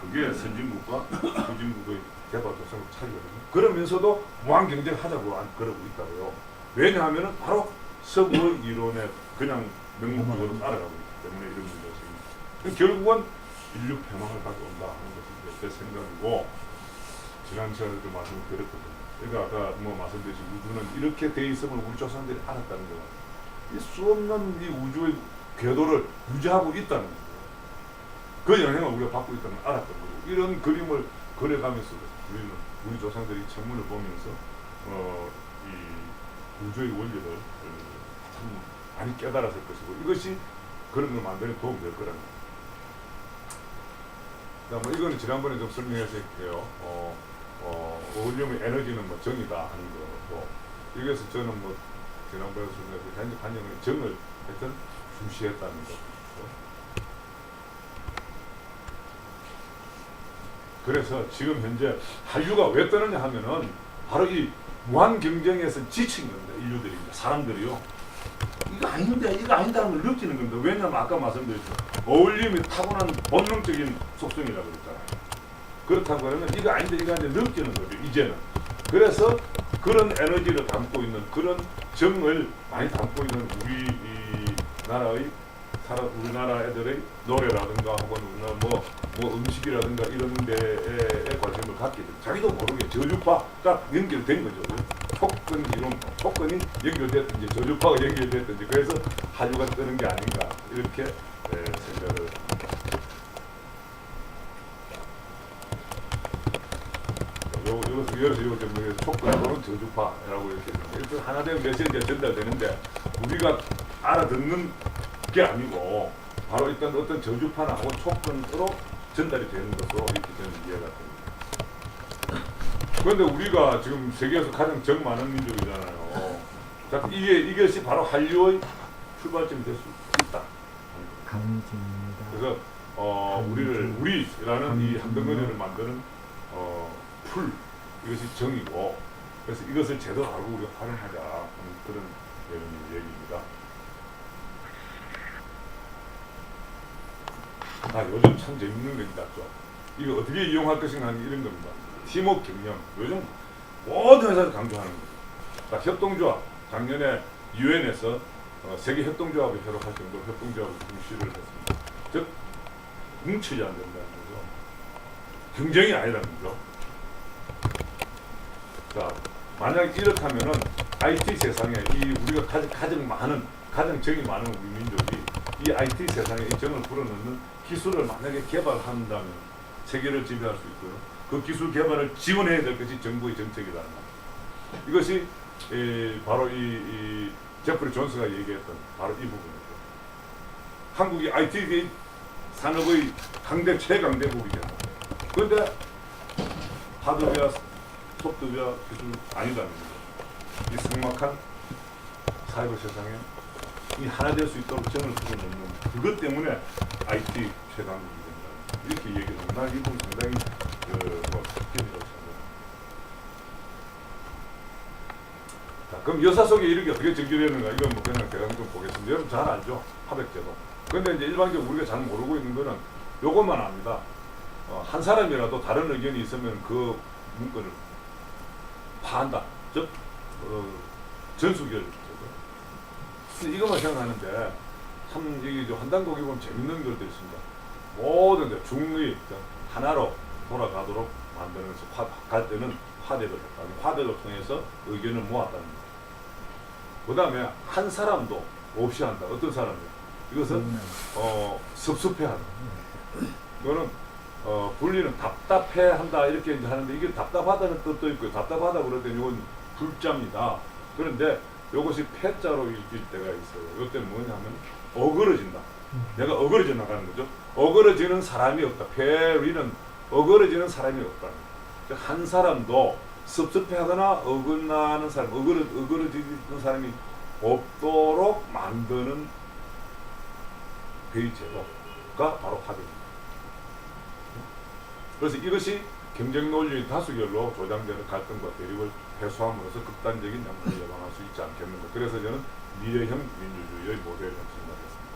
그게 선진국과 후진국의 개발 도상의 차이거든요. 그러면서도 무한 경쟁하자고 그러고 있다고요. 왜냐하면 바로 서구의 이론에 그냥 명목적으로 따라가고 있기 때문에 이런 문제가 생깁니다. 결국은 인류 패망을 가져온다 하는 것이 제 생각이고 지난 시간에도 말씀을 드렸거든요. 그러니까 아까 말씀드렸듯이 우주는 이렇게 돼 있음을 우리 조상들이 알았다는 거예요. 이 수없는 이 우주의 궤도를 유지하고 있다는 거예요. 그 영향을 우리가 받고 있다는 걸 알았던 거고 이런 그림을 그려가면서 우리는 우리 조상들이 천문을 보면서 이 우주의 원리를 참 많이 깨달았을 것이고 이것이 그런 걸 만드는 도움이 될 거라는 거예요. 이거는 지난번에 좀 설명했을게요. 어울림의 에너지는 정이다 하는 거고 여기서 저는 지난번에 설명했을 간영의 정을 하여튼 중시했다는 거. 그래서 지금 현재 한류가 왜 뜨느냐 하면은 바로 이 무한 경쟁에서 지친 겁니다. 인류들이 사람들이요. 이거 아닌데 이거 아니다는 걸 느끼는 겁니다. 왜냐하면 아까 말씀드렸죠. 어울림이 타고난 본능적인 속성이라고 그랬잖아요. 그렇다고 하면 이거 아닌데 이거 아닌데 느끼는 거죠. 이제는. 그래서 그런 에너지를 담고 있는 그런 정을 많이 담고 있는 우리나라 애들의 노래라든가 혹은 뭐 음식이라든가 이런 데에 관심을 갖게 돼. 자기도 모르게 저주파가 연결된 거죠. 촉근 이론, 촉근이 연결됐든지 저주파가 연결됐든지 그래서 한류가 뜨는 게 아닌가 이렇게 생각을 합니다. 여기서 촉근으로는 저주파라고 이렇게 하나 되면 메시지가 전달되는데 우리가 알아듣는 게 아니고 바로 일단 어떤 저주파나 혹은 촉근으로 전달이 되는 것으로 이렇게 저는 이해가 됩니다. 그런데 우리가 지금 세계에서 가장 정 많은 민족이잖아요. 자, 이것이 바로 한류의 출발점이 될 수 있다. 강진입니다. 그래서 우리라는 이 한덩어리를 만드는 풀 이것이 정이고 그래서 이것을 제대로 알고 우리가 활용하자 하는 그런 얘기입니다. 요즘 참 재밌는 거 있죠. 이거 어떻게 이용할 것인가 하는 이런 겁니다. 팀워크 경영. 요즘 모든 회사에서 강조하는 거죠. 협동조합. 작년에 유엔에서 세계 협동조합을 협력할 정도로 협동조합을 중시를 했습니다. 즉 뭉치지 않는다는 거죠. 경쟁이 아니라는 거죠. 자, 만약 이렇다면은 IT 세상에 우리가 가장 정이 많은 우리 민족이 이 IT 세상에 이 정을 불어넣는 기술을 만약에 개발한다면 세계를 지배할 수 있고요. 그 기술 개발을 지원해야 될 것이 정부의 정책이라는 말. 이것이 바로 이 제프리 존스가 얘기했던 바로 이 부분이죠. 한국이 IT 산업의 최강대국이잖아요. 그런데 하드웨어, 소프트웨어 기술 아니라는 거죠. 이 삭막한 사이버 세상에 이 하나 될 수 있도록 정을 풀어놓는 그것 때문에 IT 최강국이 된다. 이렇게 얘기를 합니다. 난 이 부분 상당히 특징이라고 생각합니다. 자, 그럼 여사 속에 이런 게 어떻게 정결되는가? 이건 뭐 그냥 대강 좀 보겠습니다. 여러분 잘 알죠? 하백제도. 그런데 이제 일반적으로 우리가 잘 모르고 있는 거는 요것만 압니다. 한 사람이라도 다른 의견이 있으면 그 문건을 파한다. 즉 전수결. 이것만 생각하는데 참 여기 한단곡에 보면 재밌는 것도 있습니다. 모든 데 중의 하나로 돌아가도록 만들면서 갈 때는 화대를 했다. 화대를 통해서 의견을 모았다는 거. 그 다음에 한 사람도 없이 한다. 어떤 사람이요? 이것은 섭섭해한다. 이거는 분리는 답답해한다 이렇게 이제 하는데 이게 답답하다는 뜻도 있고요. 답답하다 그럴 때는 이건 불자입니다. 그런데 이것이 패자로 읽힐 때가 있어요. 이때는 뭐냐면 어그러진다. 내가 어그러져 나가는 거죠. 어그러지는 사람이 없다. 패리는 어그러지는 사람이 없다. 한 사람도 섭섭해하거나 어긋나는 사람, 어그러지는 사람이 없도록 만드는 회의 제도가 바로 화대입니다. 그래서 이것이 경쟁 논리의 다수결로 조장되는 갈등과 대립을 해소함으로써 극단적인 양분을 예방할 수 있지 않겠는가. 그래서 저는 미래형 민주주의의 모델을 생각했습니다.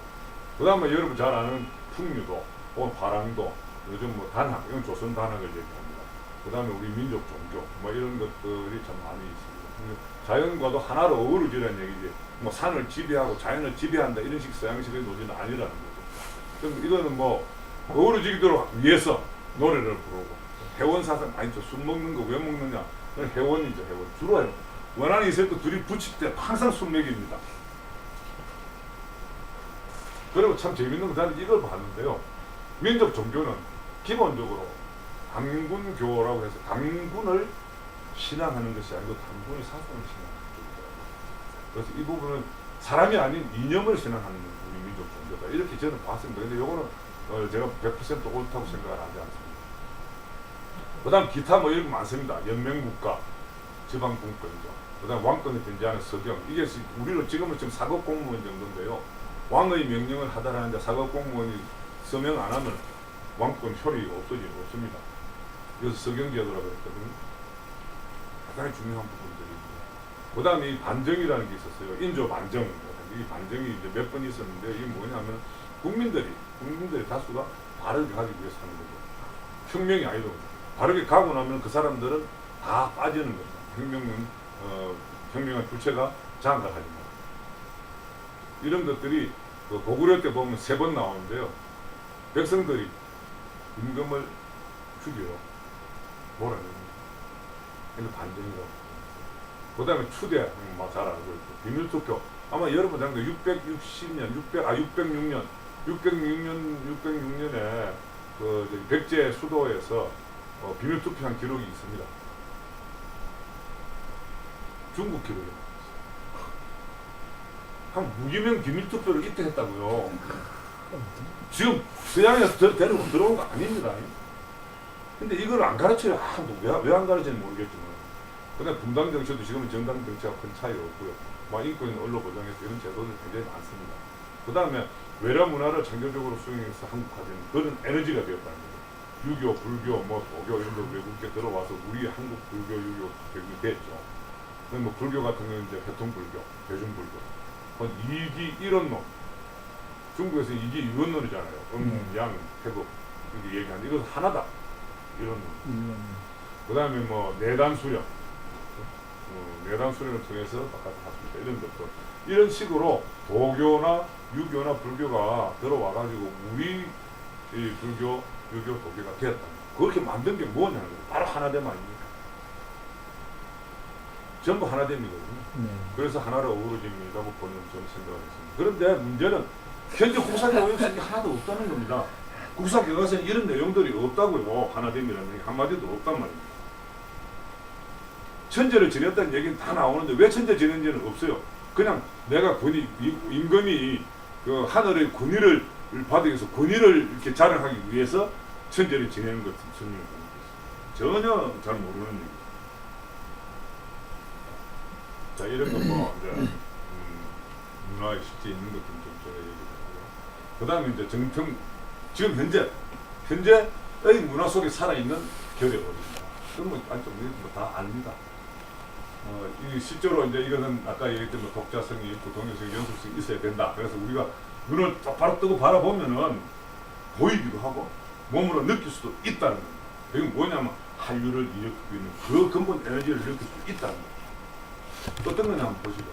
그 다음에 여러분 잘 아는 풍류도 혹은 화랑도 요즘 뭐 단학, 이건 조선 단학을 얘기합니다. 그 다음에 우리 민족 종교 뭐 이런 것들이 참 많이 있습니다. 자연과도 하나로 어우러지라는 얘기지 뭐 산을 지배하고 자연을 지배한다 이런 식 서양식의 논리는 아니라는 거죠. 그럼 이거는 뭐 어우러지도록 위해서 노래를 부르고 해원사상 아니죠. 술 먹는 거 왜 먹느냐? 해원이죠. 해원. 주로 해원. 원한이 있을 때 둘이 붙일 때 항상 술 먹입니다. 그리고 참 재밌는 건 저는 이걸 봤는데요. 민족 종교는 기본적으로 당군교라고 해서 당군을 신앙하는 것이 아니고 당군의 사상을 신앙하는 쪽이더라고요. 그래서 이 부분은 사람이 아닌 이념을 신앙하는 우리 민족 종교다. 이렇게 저는 봤습니다. 근데 이거는 제가 100% 옳다고 생각을 하지 않습니다. 그 다음 기타 뭐 이런 거 많습니다. 연맹국가, 지방분권이죠. 그 다음 왕권이 존재하는 서경. 이게 우리로 지금은 지금 사급 공무원 정도인데요. 왕의 명령을 하다라는데 사급 공무원이 서명 안 하면 왕권 효력이 없습니다. 그래서 서경제도라고 했거든요. 가장 중요한 부분들입니다. 그 다음에 이 반정이라는 게 있었어요. 인조 반정. 이 반정이 이제 몇 번 있었는데 이게 뭐냐면 국민들이 다수가 바르게 가기 위해서 하는 거죠. 혁명이 아니고 바르게 가고 나면 그 사람들은 다 빠지는 거죠. 혁명한 주체가 장악을 하지 마. 이런 것들이 그 고구려 때 보면 3번 나오는데요. 백성들이 임금을 죽여요. 몰아냅니다. 이게 반정이라고. 그 다음에 추대, 잘 알고 있고, 비밀투표. 아마 여러분 장도 606년에 그 백제 수도에서 비밀투표한 기록이 있습니다. 중국 기록이 한 무기명 비밀투표를 이때 했다고요. 지금 서양에서 데리고 들어온 거 아닙니다. 근데 이걸 안 가르쳐요. 왜 안 가르치는지 모르겠지만. 그다음에 분당 정치도 지금은 정당 정치와 큰 차이가 없고요. 인권 언론 보장에서 이런 제도들 굉장히 많습니다. 그 다음에 외래 문화를 창조적으로 수용해서 한국화되는 그런 에너지가 되었다는 거죠. 유교, 불교, 도교 이런 거 외국에 들어와서 우리 한국 불교, 유교 교육이 됐죠. 불교 같은 경우는 이제 회통불교, 대중불교. 이기 일원론. 중국에서 이기 유원론이잖아요. 양, 태국 이렇게 얘기하는데 이것은 하나다. 이런. 그 다음에 내단수령. 내단 수련을 통해서 바꿨습니다. 이런 것도 이런 식으로 도교나 유교나 불교가 들어와가지고 우리 이 불교, 유교, 도교가 되었다. 그렇게 만든 게 뭐냐는 거예요. 바로 하나됨 아닙니까? 전부 하나됨이거든요. 네. 그래서 하나로 어우러짐이라고 보는 저는 생각을 했습니다. 그런데 문제는 현재 국사교과서에 하나도 없다는 겁니다. 국사교과서에 이런 내용들이 없다고요. 하나됨이라는 게 한마디도 없단 말입니다. 천재를 지냈다는 얘기는 다 나오는데 왜 천재 지낸지는 없어요. 그냥 내가 임금이 그 하늘의 권위를 받기 위해서 권위를 이렇게 자랑하기 위해서 천재를 지내는 것은 전혀 잘 모르는 얘기죠. 자, 이런 거 이제 문화에 실제 있는 것들 좀 제가 얘기하고요. 그 다음에 이제 지금 현재의 문화 속에 살아있는 결여입니다. 그건 다 압니다. 실제로 이제 이거는 아까 얘기했던 독자성이 있고 동요성이 연속성이 있어야 된다. 그래서 우리가 눈을 똑바로 뜨고 바라보면은 보이기도 하고 몸으로 느낄 수도 있다는 겁니다. 이건 뭐냐면 한류를 일으키고 있는 그 근본 에너지를 느낄 수 있다는 겁니다. 어떤 거냐 한번 보시죠.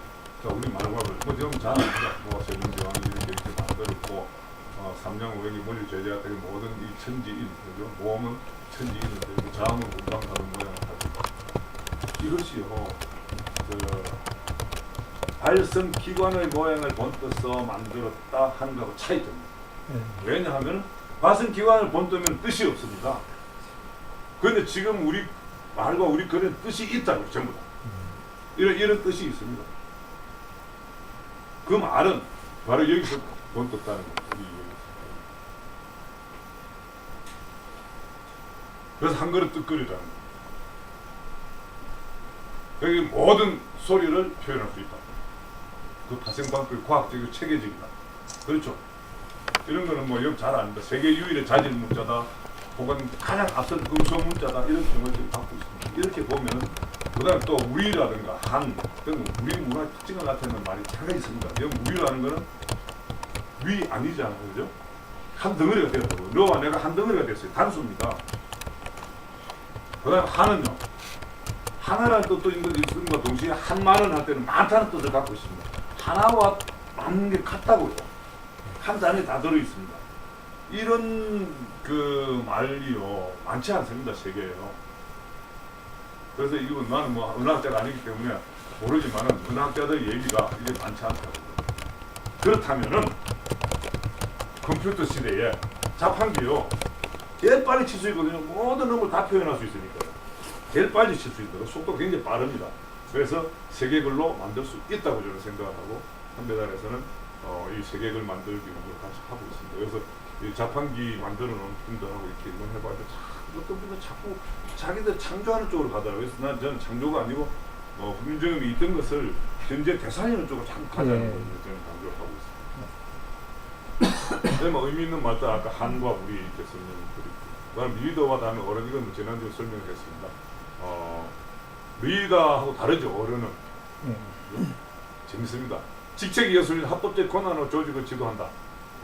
자, 우리 말과를 지금 잘 압니다. 세종대왕이 이렇게 만들었고 삼양오행이 멀리 제재했더니 모든 이 천지인, 그죠? 모험은 천지인인데 자음은 운방하는 모양을 가지고 이것이요, 발성 기관의 모양을 본떠서 만들었다 하는 거하고 차이점입니다. 왜냐하면 발성 기관을 본떠면 뜻이 없습니다. 그런데 지금 우리 말과 우리 글은 뜻이 있다고 전부 다. 이런 뜻이 있습니다. 그 말은 바로 여기서 본떴다는 거예요. 그래서 한 그릇 뜻거리라는 거예요. 여기 모든 소리를 표현할 수 있다. 그 발생방법이 과학적이고 체계적이다. 그렇죠? 이런 거는 여러분 잘 압니다. 세계 유일의 자질 문자다. 혹은 가장 앞선 음성 문자다. 이런 평을 갖고 있습니다. 이렇게 보면 그 다음에 또 우리라든가 한 등은 우리 문화의 특징을 나타내는 말이 한 가지 있습니다. 여기 우리라는 거는 위 아니잖아요. 그죠? 한 덩어리가 되었다고. 너와 내가 한 덩어리가 됐어요. 단수입니다. 그 다음에 한은요. 하나라는 뜻도 있는 것과 동시에 한만은 할 때는 많다는 뜻을 갖고 있습니다. 하나와 많은 게 같다고요. 한 잔에 다 들어있습니다. 이런 그 말이요. 많지 않습니다. 세계에요. 그래서 이건 나는 은학자가 아니기 때문에 모르지만은 은학자들 얘기가 이게 많지 않다고. 그렇다면은 컴퓨터 시대에 자판기요. 제일 빨리 칠 수 있거든요. 모든 놈을 다 표현할 수 있으니까요. 제일 빨리 칠 수 있도록 속도가 굉장히 빠릅니다. 그래서 세계글로 만들 수 있다고 저는 생각을 하고 한배달에서는 이 세계글 만들기 를 같이 하고 있습니다. 그래서 이 자판기 만들어 놓은 분들하고 이렇게 이런 해봤는데 어떤 분들 자꾸 자기들 창조하는 쪽으로 가더라고요. 그래서 저는 창조가 아니고 훈민정음이 있던 것을 현재 되살리는 쪽으로 자꾸 가자는 걸 저는 강조를 하고 있습니다. 뭐 의미 있는 말도 아까 한과 우리 이렇게 설명드렸고, 그다음 리더와 다음에 어른, 이건 지난주에 설명했습니다. 리더하고 다르죠. 어른은 네. 재밌습니다. 직책 예술인 합법적 권한으로 조직을 지도한다.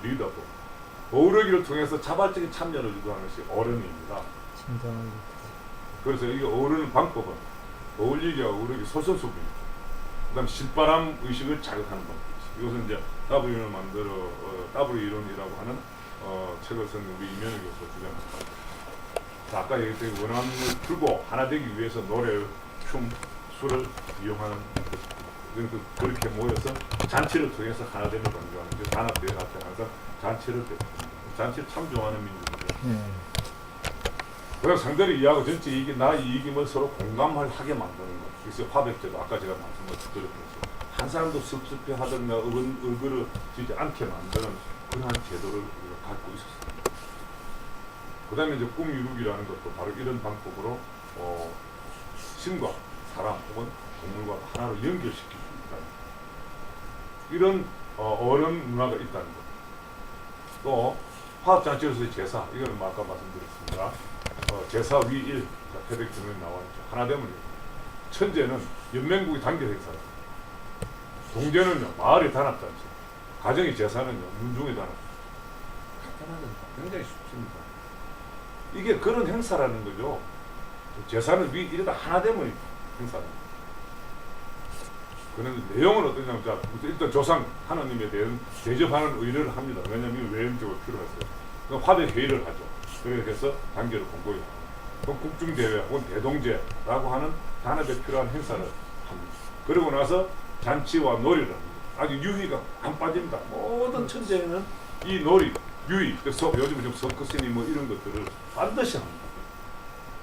리더고, 어우러기를 통해서 자발적인 참여를 유도하는 것이 어른입니다. 진정한 그래서 이게 어우르는 방법은 어울리기와 어우르기 소선수입니다. 그다음 실바람 의식을 자극하는 방법. 이것은 이제 W 이론을 만들어 W 이론이라고 하는 책을 쓴 우리 이면희 교수가 주장합니다. 자, 아까 얘기했던 원한을 풀고 하나 되기 위해서 노래, 춤, 술을 이용하는 그렇게 모여서 잔치를 통해서 하나 되는 강조하는 게 단합대회 같은 항상 잔치를 참 좋아하는 민족이죠. 네. 그래서 상대를 이해하고 전체 이익이 나 이익임을 서로 공감하게 만드는 것. 그래서 화백제도 아까 제가 말씀드렸듯이 한 사람도 섭섭해 하든가 어그러지지 않게 만드는 그러한 제도를 우리가 갖고 있었습니다. 그 다음에 이제 꿈 이루기라는 것도 바로 이런 방법으로 신과 사람 혹은 동물과 하나로 연결시키고 있다는 것. 이런 어른 문화가 있다는 것. 또 화합잔치로서의 제사, 이거는 아까 말씀드렸습니다. 제사 위일, 패백 증언이 나와 있죠. 하나 되면 천재는 연맹국의 단결 행사다. 동제는요 마을의 단합잔치, 가정의 제사는요 문중의 단합. 간단하죠. 굉장히 쉽습니다. 이게 그런 행사라는 거죠. 제사는 위일이다 하나 되면 행사다. 그런데 내용은 어떠냐면, 자, 일단 조상 하나님에 대한 대접하는 의뢰를 합니다. 왜냐하면 외형적으로 필요했어요. 그럼 화백 회의를 하죠. 그래서 단계를 공고히 하고, 또 국중대회 혹은 대동제라고 하는 단합에 필요한 행사를 합니다. 그러고 나서 잔치와 놀이를 합니다. 아주 유희가 안 빠집니다. 모든 천재는 이 놀이, 유희, 요즘 좀 서커스니 뭐 이런 것들을 반드시 합니다.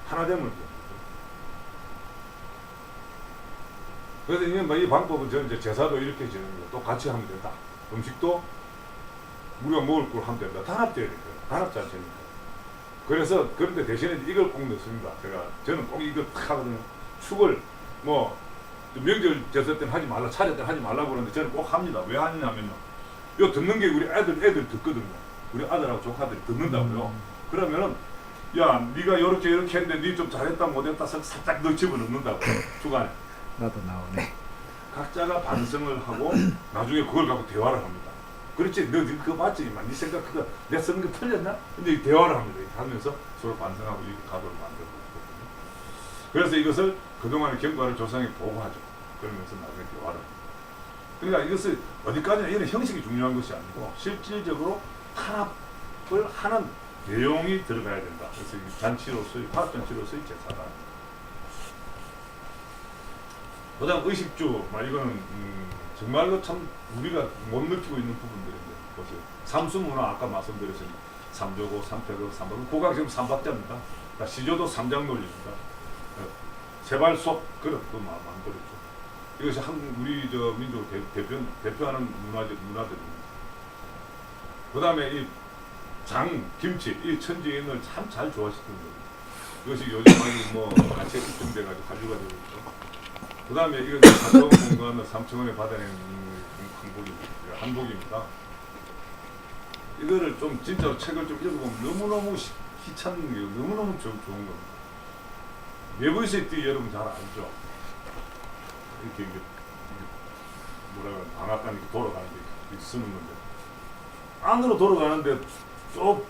하나 되면 됩니다. 그래서 이 방법은 저는 이제 제사도 이렇게 지는 거예요. 또 같이 하면 된다. 음식도 우리가 먹을 걸 하면 된다. 단합제니까요. 단합잔치니까. 그래서 그런데 대신에 이걸 꼭 넣습니다. 저는 꼭 이걸 탁 하거든요. 축을 뭐 명절 제사 때는 하지 말라, 차례 때는 하지 말라고 그러는데 저는 꼭 합니다. 왜 하느냐면요. 이거 듣는 게 우리 애들 듣거든요. 우리 아들하고 조카들이 듣는다고요. 그러면은 야, 네가 이렇게 했는데 네 좀 잘했다 못했다 살짝 너 집어넣는다고. 주간에. 나도 나오네. 각자가 반성을 하고 나중에 그걸 갖고 대화를 합니다. 그렇지, 너 그거 맞지? 네 생각 그거 내 쓰는 거 틀렸나? 근데 대화를 합니다. 이렇게 하면서 서로 반성하고 이렇게 각오를 만들고 있거든요. 그래서 이것을 그동안의 경과를 조상에 보고하죠. 그러면서 나중에 대화를 합니다. 그러니까 이것을 어디까지나 이런 형식이 중요한 것이 아니고 실질적으로 탄압을 하는 내용이 들어가야 된다. 그래서 이 잔치로서의 화합잔치로서의 제사다. 그다음 의식주, 이거는 정말로 참 우리가 못 느끼고 있는 부분들인데, 보세요. 삼수문화 아까 말씀드렸습니다. 삼조고, 삼패고, 삼박. 고각 지금 삼박자입니다. 시조도 삼장 논리입니다. 세발속 그릇도 만들었죠. 이것이 우리 민족을 대표하는 문화들입니다. 그다음에 이 장, 김치, 이 천지인을 참 잘 좋아하시는 거예요. 이것이 요즘 많이 뭐 가치에 입증돼가지고 관료가 되고 있죠. 그 다음에 이건 4천 공간을 3천원에 받아낸 한복입니다. 이거를 좀 진짜 책을 좀 읽어보면 너무너무 희찬 게 너무너무 좋은 겁니다. 내부에서의 띠 여러분 잘 알죠? 이렇게 뭐라고 방앗간 이렇게 돌아가는 게 쓰는 건데, 안으로 돌아가는데 쭉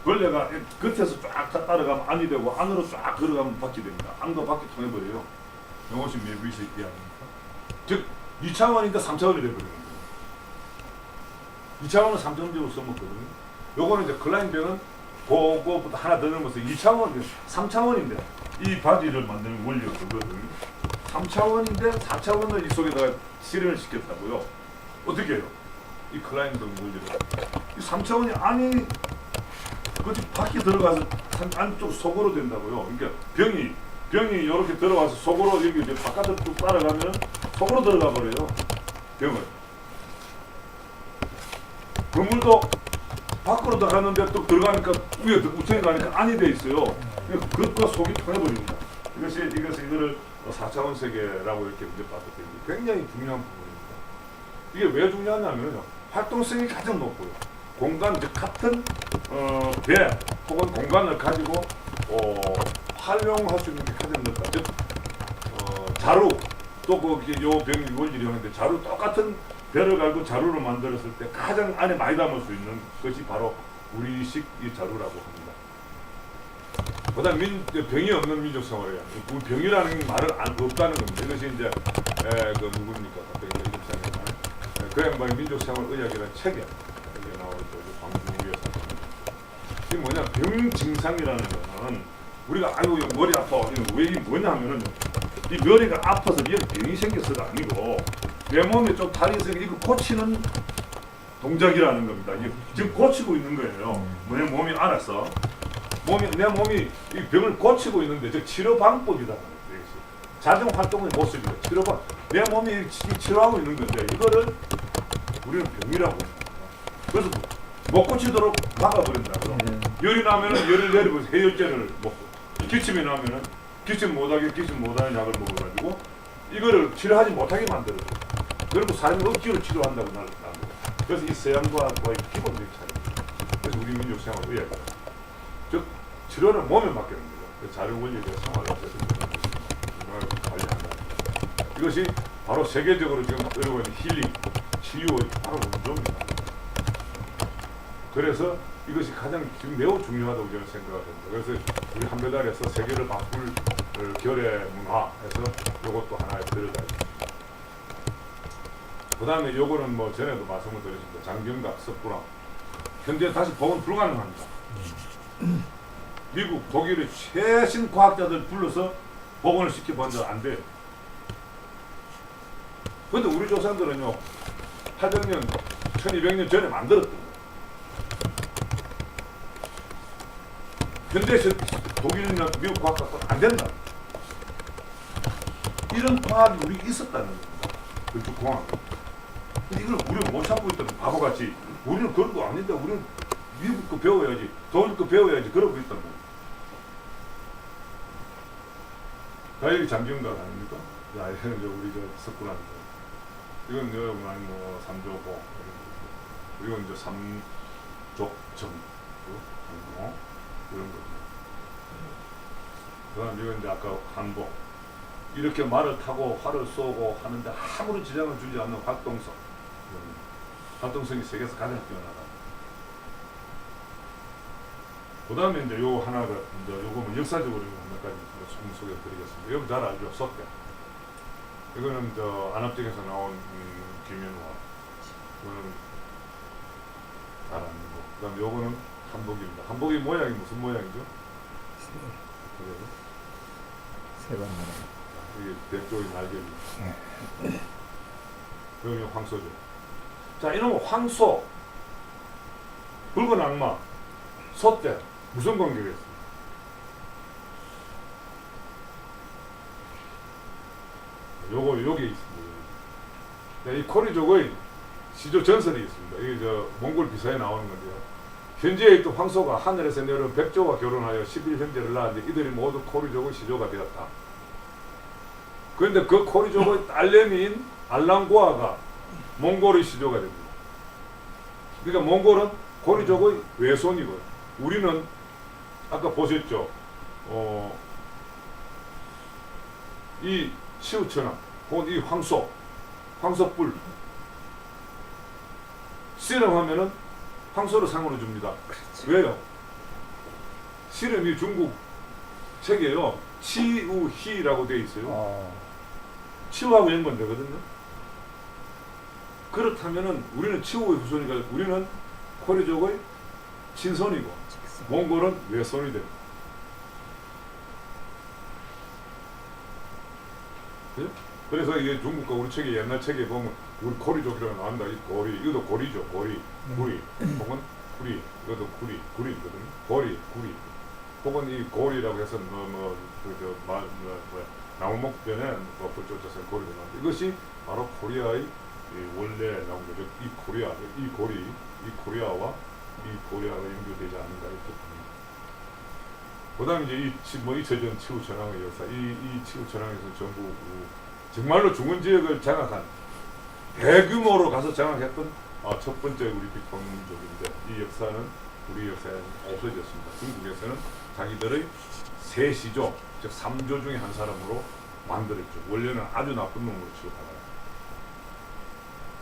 벌레가 겉에서 쫙 따라가면 안이 되고 안으로 쫙 걸어가면 밖이 됩니다. 안과 밖이 통해버려요. 이것이 내부에서의 띠 아닙니까? 즉 2차원인데 3차원이 되어버리는 거예요. 2차원은 3차원적으로 써먹거든요. 요거는 이제 클라인병은 그거부터 하나 더 넘어서 2차원, 3차원인데 이 바지를 만드는 원리가 그거거든요. 3차원인데 4차원을 이 속에다가 실현을 시켰다고요. 어떻게 해요? 이 클라인병 원리를. 이 3차원이 안이 그것이 밖에 들어가서 안쪽 속으로 된다고요. 그러니까 병이 이렇게 들어가서 속으로 여기 이제 바깥으로 쭉 따라가면 속으로 들어가 버려요. 병을. 건물도 밖으로 들어가는데 또 들어가니까 위에 우측에 가니까 안이 돼 있어요. 그러니까 그것과 속이 통해버립니다. 이거를 4차원 세계라고 이렇게 이제 봤을 때 굉장히 중요한 부분입니다. 이게 왜 중요하냐면요. 활동성이 가장 높고요. 공간, 즉 같은 배 혹은 공간을 가지고 활용할 수 있는 게 가장 넓다. 즉 자루 또요 병이 원리를 하는데 자루 똑같은 배를 갈고 자루를 만들었을 때 가장 안에 많이 담을 수 있는 것이 바로 우리식 이 자루라고 합니다. 그다음 병이 없는 민족 생활이야. 병이라는 말은 없다는 겁니다. 이것이 이제 그 누굽니까? 갑자기 이름 생각나네. 그 양반이 민족 생활 의학이라는 책에 여기 나오죠. 광주에 사. 이게 뭐냐? 병 증상이라는 거는 우리가 아이고 머리 아파. 왜 이게 뭐냐 하면은 이 머리가 아파서 얘 병이 생겨서가 아니고 내 몸에 좀 탈이 있으니까 이거 고치는 동작이라는 겁니다. 이게 지금 고치고 있는 거예요. 내 몸이 알아서. 내 몸이 이 병을 고치고 있는데 즉 치료 방법이다. 자정 활동의 모습이다. 치료 방. 내 몸이 치료하고 있는 건데 이거를 우리는 병이라고 합니다. 그래서 못 고치도록 막아버린다. 열이 나면은 열을 내리고 해열제를 먹고 기침이 나면은 기침 못하는 약을 먹어가지고 이거를 치료하지 못하게 만들어. 그리고 사람이 억지로 치료한다고 나는. 그래서 이 서양과의 기본적인 차이입니다. 그래서 우리 민족 생활 의학. 즉 치료는 몸에 맡기는 거죠. 자료 원리에 대해 생활을 관리한다. 이것이 바로 세계적으로 지금 이루고 있는 힐링, 치유의 바로 원조입니다. 그래서 이것이 가장 지금 매우 중요하다고 저는 생각합니다. 그래서 우리 한배달에서 세계를 바꿀 결의 문화에서 이것도 하나에 들어가 있습니다. 그 다음에 요거는 뭐 전에도 말씀을 드렸습니다. 장경각, 석굴암. 현재 다시 복원 불가능합니다. 미국, 독일의 최신 과학자들 불러서 복원을 시켜본들 안 돼요. 근데 우리 조상들은요, 800년, 1200년 전에 만들었던 거예요. 현대 독일이나 미국 과학자들은 안 된다. 이런 과학이 우리가 있었다는 겁니다. 그 공학. 근데 이걸 우리가 못 찾고 있다는 바보같이 우리는 그런 거 아닌데 우리는 미국 거 배워야지, 독일 거 배워야지 그러고 있다는 거예요. 자, 여기 장경각 아닙니까? 자, 이거는 우리 석굴암입니다. 이건 뭐 삼조고, 이건 이제 삼족정, 이런 거죠. 그다음 이건 이제 아까 항복. 이렇게 말을 타고 활을 쏘고 하는데 아무런 지장을 주지 않는 활동성. 활동성이 세계에서 가장 뛰어나다. 그 다음에 이제 요 하나가 이제 요거는 역사적으로 몇 가지 소개해드리겠습니다. 여러분 잘 알죠? 석대. 이거는 저 안압적에서 나온 김연화. 이거는 잘 아는 거. 그 다음에 요거는 한복입니다. 한복의 모양이 무슨 모양이죠? 세번 나라. 이게 대쪽의 날개입니다. 여기 황소죠. 자, 이놈은 황소, 붉은 악마, 소떼 무슨 관계가 있습니까? 여기 있습니다. 이 코리족의 시조 전설이 있습니다. 이게 저 몽골 비사에 나오는 건데요. 현지에 있던 황소가 하늘에서 내려온 백조와 결혼하여 11형제를 낳았는데 이들이 모두 코리족의 시조가 되었다. 그런데 그 코리족의 딸내미인 알랑고아가 몽골의 시조가 됩니다. 그러니까 몽골은 코리족의 외손이고요. 우리는 아까 보셨죠? 이 시우천왕 혹은 이 황소뿔 씨름하면은 황소를 상으로 줍니다. 그렇지. 왜요? 씨름이 중국 책이에요. 치우희라고 되어 있어요. 치우하고 연관되거든요. 그렇다면은 우리는 치우의 후손이니까 우리는 코리족의 친손이고 몽골은 외손이 됩니다. 네? 그래서 이게 중국과 우리 책에 옛날 책에 보면 우리 코리족이라고 나온다. 이 고리, 이것도 고리죠. 고리, 구리, 혹은 구리, 이것도 구리거든요. 고리, 구리. 혹은 이 고리라고 해서 나무목변에 쫓아서 고리가 나온다. 이것이 바로 코리아의 원래 나온 거죠. 이 코리아와 이 고리아가 연결되지 않는가 이렇게 봅니다. 그다음 이제 잊혀진 치우천왕의 역사. 이 치우천왕에서 전부 정말로 중원 지역을 장악한 대규모로 가서 장악했던 첫 번째 우리 비통민족인데 이 역사는 우리 역사에는 없어졌습니다. 중국에서는 자기들의 세시조, 즉 3조 중에 한 사람으로 만들었죠. 원래는 아주 나쁜 놈으로 취급하다가.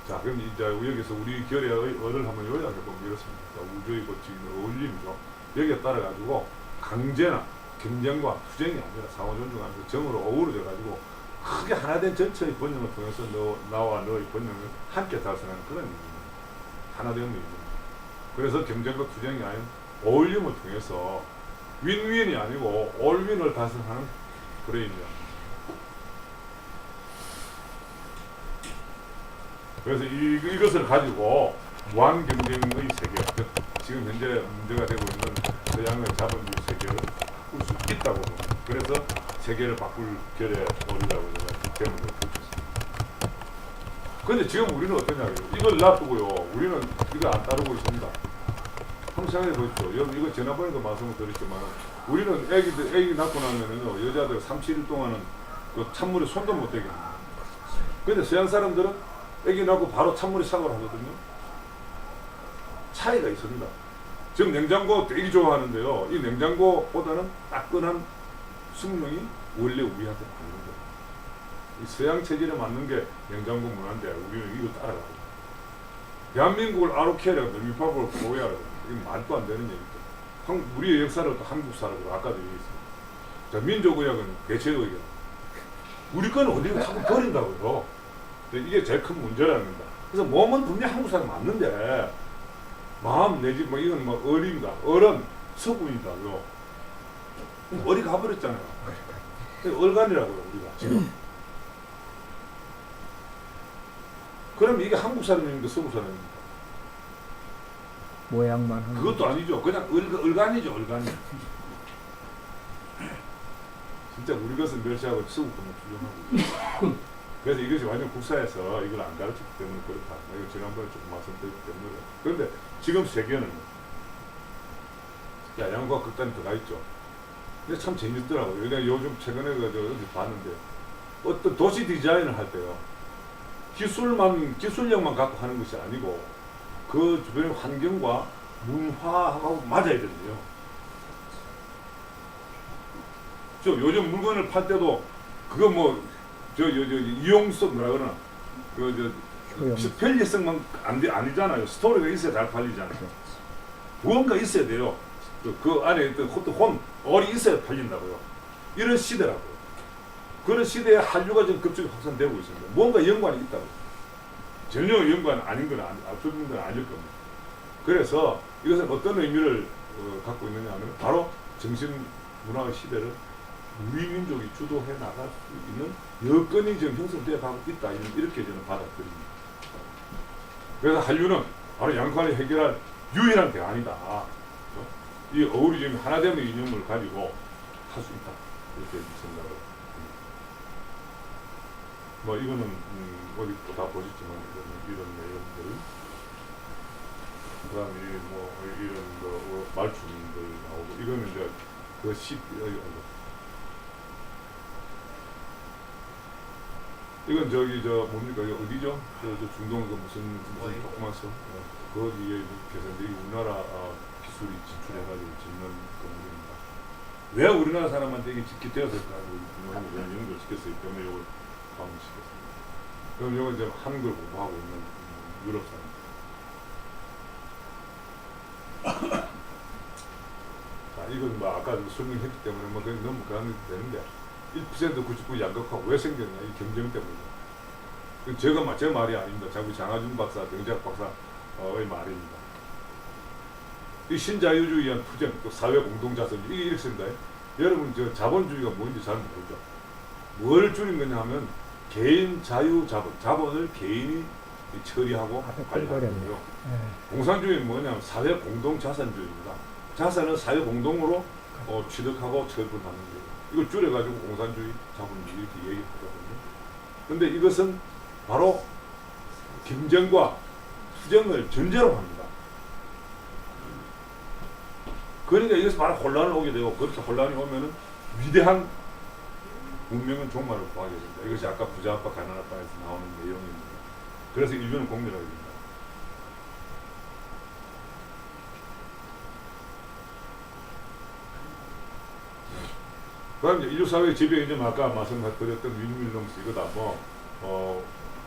자, 그럼 이제 여기서 우리 결의 어를 한번 요약해보면 이렇습니다. 자, 우주의 법칙은 어울림이죠. 여기에 따라가지고 강제나 경쟁과 투쟁이 아니라 상호 존중하면서 정으로 어우러져가지고 크게 하나된 전체의 번영을 통해서 나와 너의 번영을 함께 달성하는 그런 의미입니다. 하나된 의미입니다. 그래서 경쟁과 투쟁이 아닌 어울림을 통해서 윈윈이 아니고 올윈을 달성하는 그런 의미입니다. 그래서 이것을 가지고 무한 경쟁의 세계, 즉 지금 현재 문제가 되고 있는 서양의 자본주의 세계를 바꿀 수 있다고 봅니다. 그래서 세계를 바꿀 결의 어리라고 제가 제목을 붙였습니다. 그런데 지금 우리는 어떠냐고요? 이걸 놔두고요. 우리는 이걸 안 따르고 있습니다. 한번 생각해 보십시오. 이거 지난번에도 말씀을 드렸지만 우리는 애기 낳고 나면은요, 여자들 3, 7일 동안은 그 찬물에 손도 못 대게 합니다. 그런데 서양 사람들은 애기 낳고 바로 찬물에 샤워를 하거든요. 차이가 있습니다. 지금 냉장고 되게 좋아하는데요. 이 냉장고보다는 따끈한 숭늉이 원래 우리한테 맞는 거예요. 이 서양 체질에 맞는 게 냉장고 문화인데 우리는 이거 따라가고. 대한민국을 아로케라고 리파블 보호하라고. 이게 말도 안 되는 얘기죠. 우리의 역사를 또 한국 사람으로 아까도 얘기했습니다. 자, 민족의학은 대체의학. 우리 거는 어디를 자꾸 버린다고요. 이게 제일 큰 문제라는 겁니다. 그래서 몸은 분명히 한국 사람 맞는데 마음 내지 뭐 이건 뭐 어리입니다. 어른 서구이다고요. 어리 가버렸잖아요. 얼간이라고요 우리가 지금. 그럼 이게 한국 사람입니까 서구 사람입니까? 모양만 한 그것도 아니죠. 그냥 얼간이죠 얼간이. 진짜 우리 것은 멸시하고 서구 것만 주장하고. 그래서 이것이 완전 국사에서 이걸 안 가르쳤기 때문에 그렇다. 이거 지난번에 조금 말씀드렸기 때문에. 그런데 지금 세계는 양과 극단이 들어가 있죠. 근데 참 재밌더라고요. 내가 요즘 최근에 어디 봤는데 어떤 도시 디자인을 할 때요. 기술력만 갖고 하는 것이 아니고 그 주변의 환경과 문화하고 맞아야 된대요. 요즘 물건을 팔 때도 그거 뭐 이용성 뭐라 그러나 편리성만 아니잖아요. 스토리가 있어야 잘 팔리잖아요. 무언가 있어야 돼요. 그 안에 얼이 있어야 팔린다고요. 이런 시대라고요. 그런 시대에 한류가 지금 급속히 확산되고 있습니다. 뭔가 연관이 있다고. 전혀 연관 아닌 건 absolutely 건 아닐 겁니다. 그래서 이것은 어떤 의미를 갖고 있느냐 하면 바로 정신문화의 시대를 우리 민족이 주도해 나갈 수 있는 여건이 지금 형성되어 가고 있다. 이렇게 저는 받아들입니다. 그래서 한류는 바로 양반이 해결할 유일한 대안이다. 이 어우리즘 하나됨의 이념을 가지고 할 수 있다. 이렇게 생각을 합니다. 뭐 이거는 어디 다 보셨지만 이런 내용들, 그다음에 뭐 이런 거 말춤들 나오고 이거는 이제 그 이건 뭡니까? 어디죠? 중동 무슨 조그만 섬? 거기에 계산들이 우리나라 기술이 진출해가지고 짓는 건물입니다. 왜 우리나라 사람한테 이게 짓게 되었을까? 이런 연구를 시켰기 때문에 이걸 방문시켰습니다. 그럼 이건 이제 한글 공부하고 있는 유럽 사람. 자, 이건 뭐 아까 설명했기 때문에 뭐 그냥 너무 가면 되는데 1% 99 양극화가 왜 생겼냐? 이 경쟁 때문이죠. 제 말이 아닙니다. 자꾸 장하준 박사, 경제학 박사의 말입니다. 이 신자유주의한 투쟁, 또 사회 공동자선주의, 이게 이렇게 씁니다. 여러분, 자본주의가 뭔지 잘 모르죠. 뭘 줄인 거냐 하면 개인 자유 자본, 자본을 개인이 처리하고 관리하는 거예요. 공산주의는 뭐냐면 사회 공동 자산주의입니다. 자산은 사회 공동으로 취득하고 처분하는 거예요. 이걸 줄여가지고 공산주의, 자본주의 이렇게 얘기하거든요. 그런데 이것은 바로 경쟁과 투쟁을 전제로 합니다. 그러니까 이것이 바로 혼란을 오게 되고, 그렇게 혼란이 오면은 위대한 문명은 종말을 구하게 됩니다. 이것이 아까 부자 아빠, 가난 아빠에서 나오는 내용입니다. 그래서 인류는 공멸하게 됩니다. 그다음 이제 인류사회 지배 이제 아까 말씀드렸던 윈윈럼스 이거다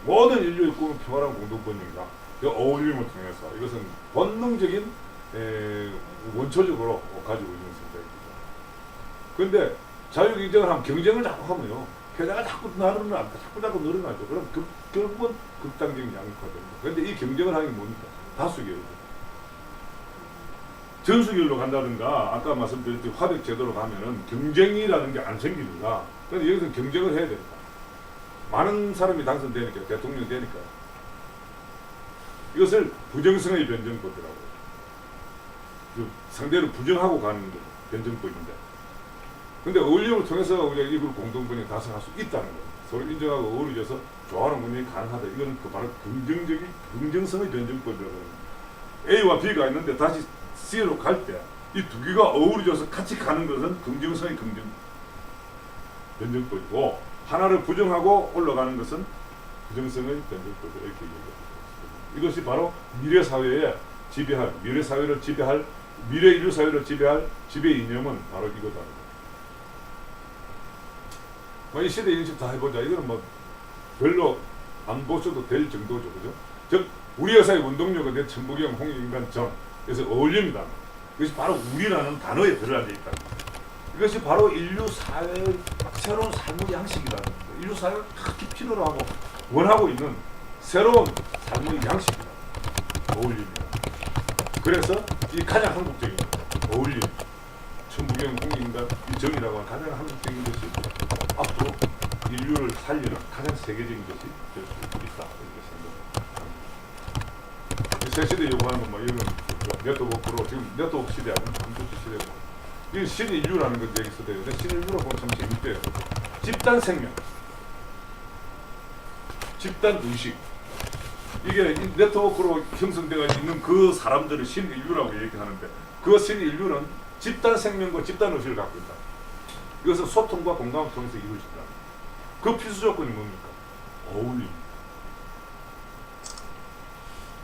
모든 인류의 꿈은 평화로운 공동권입니다. 그 어울림을 통해서 이것은 본능적인 원초적으로 가지고 있는 생각입니다. 그런데 자유경쟁을 하면 경쟁을 자꾸 하면요. 회사가 자꾸 자꾸 늘어나죠. 그럼 결국은 극단적인 양극화됩니다. 그런데 이 경쟁을 하는 게 뭡니까? 다수결이죠. 전수결로 간다든가 아까 말씀드렸듯이 화백 제도로 가면은 경쟁이라는 게 안 생깁니다. 그런데 여기서 경쟁을 해야 됩니다. 많은 사람이 당선되니까 대통령이 되니까요. 이것을 부정성의 변정법이라고 상대를 부정하고 가는 게 변정법인데 근데 어울림을 통해서 우리가 이걸 공동권에 달성할 수 있다는 거예요. 서로 인정하고 어우러져서 조화로운 운영이 가능하다. 이건 바로 긍정성의 변정법이라고 합니다. A와 B가 있는데 다시 C로 갈 때 이 두 개가 어우러져서 같이 가는 것은 긍정성의 변정법이고 하나를 부정하고 올라가는 것은 부정성의 변정법이라고 이렇게 얘기합니다. 이것이 바로 미래 사회에 지배할 미래 인류 사회를 지배할 지배 이념은 바로 이거다. 이 시대 인식 다 해보자. 이거는 뭐 별로 안 보셔도 될 정도죠, 그죠? 즉 우리 여사의 원동력은 내 천부경 홍익인간 정에서 어울립니다. 이것이 바로 우리라는 단어에 들어가져 있다. 이것이 바로 인류 사회의 새로운 삶의 양식이라는 겁니다. 인류 사회가 특히 필요로 하고 원하고 있는 새로운 삶의 양식이다. 어울립니다. 그래서 이 가장 한국적인 어울림, 천부경 홍익인간 이 정이라고 하는 가장 한국적인 것이 앞으로 인류를 살리는 가장 세계적인 것이 될 수 있다. 이렇게 생각합니다. 새 시대 요구하는 건 뭐 이런 네트워크로 지금 네트워크 시대하고 컴퓨터 시대고 이게 신인류라는 건 얘기 있어요. 근데 신인류라고 보면 참 재밌대요. 집단 생명, 집단 의식 이게 네트워크로 형성되어 있는 그 사람들을 신인류라고 얘기하는데 그 신인류는 집단 생명과 집단 의식을 갖고 있다. 이것은 소통과 공감을 통해서 이루어진다. 그 필수 조건이 뭡니까? 어울림.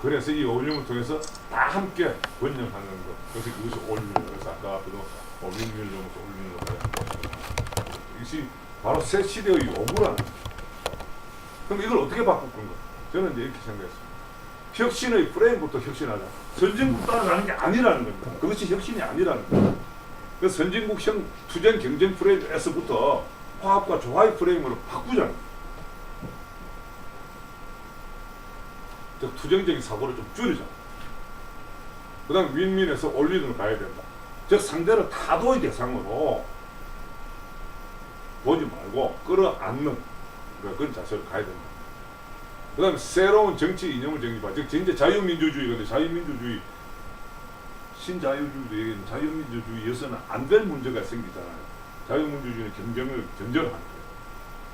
그래서 이 어울림을 통해서 다 함께 번영하는 것. 그래서 그것이 어울림. 그래서 아까도 윈윈럼으로 어울림을 이것이 바로 새 시대의 요구라는 거죠. 그럼 이걸 어떻게 바꿀 건가? 저는 이제 이렇게 생각했습니다. 혁신의 프레임부터 혁신하자. 선진국 따라가는 게 아니라는 겁니다. 그것이 혁신이 아니라는 겁니다. 그 선진국형 투쟁 경쟁 프레임에서부터 화합과 조화의 프레임으로 바꾸자는 거예요. 즉 투쟁적인 사고를 좀 줄이자. 그 다음 윈윈에서 올리든을 가야 된다. 즉 상대를 타도의 대상으로 보지 말고 끌어안는 그런 자세를 가야 된다. 그 다음에 새로운 정치 이념을 정립하자. 즉 이제 자유민주주의인데 자유민주주의 신자유주의도 얘기하는 자유민주주의에서는 안 될 문제가 생기잖아요. 자유민주주의는 경쟁을 견제하는 거예요.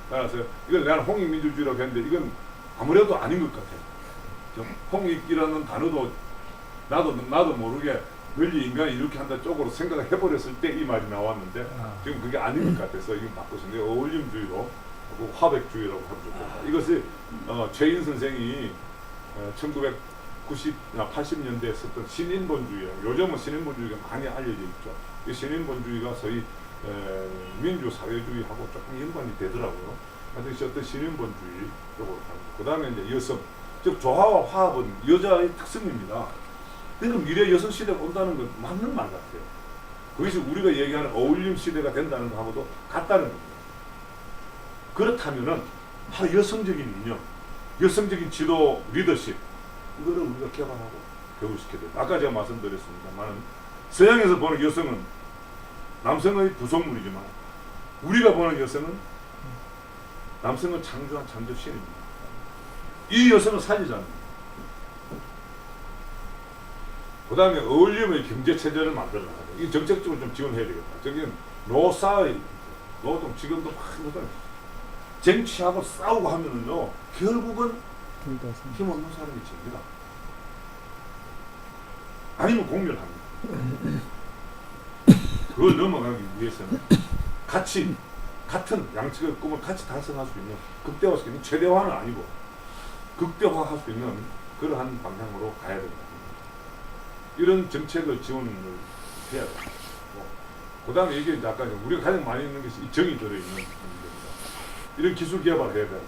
따라서 이걸 나는 홍익민주주의라고 했는데 이건 아무래도 아닌 것 같아요. 홍익이라는 단어도 나도 모르게 널리 인간이 이렇게 한다 쪽으로 생각을 해버렸을 때 이 말이 나왔는데 지금 그게 아닌 것 같아서 이거 바꿔서 어울림주의로 화백주의라고 하면 좋겠다. 이것을 최인 선생이 1980년대에 썼던 신인본주의예요. 요즘은 신인본주의가 많이 알려져 있죠. 이 신인본주의가 소위 민주사회주의하고 조금 연관이 되더라고요. 하여튼 어떤 신인본주의 쪽으로 가는 거. 그 다음에 이제 여성, 즉 조화와 화합은 여자의 특성입니다. 그러니까 미래 여성 시대가 온다는 건 맞는 말 같아요. 그것이 우리가 얘기하는 어울림 시대가 된다는 거하고도 같다는 겁니다. 그렇다면은 바로 여성적인 이념, 여성적인 지도, 리더십 이거를 우리가 개발하고 교육시켜야 돼요. 아까 제가 말씀드렸습니다만 서양에서 보는 여성은 남성의 부속물이지만 우리가 보는 여성은 남성을 창조한 창조신입니다. 이 여성을 살리자는 거예요. 그 다음에 어울림의 경제체제를 만들어 나가야 돼요. 이 정책적으로 좀 지원해야 되겠다. 저기는 노동 지금도 막 쟁취하고 싸우고 하면은요, 결국은 힘없는 사람이 집니다. 아니면 공멸합니다. 그걸 넘어가기 위해서는 같은 양측의 꿈을 같이 달성할 수 있는, 극대화할 수 있는, 최대화는 아니고 극대화할 수 있는 그러한 방향으로 가야 된다. 이런 정책을 지원을 해야 됩니다. 그다음에 이게 이제 아까 우리가 가장 많이 있는 것이 이 정이 들어있는 문제입니다. 이런 기술 개발을 해야 되는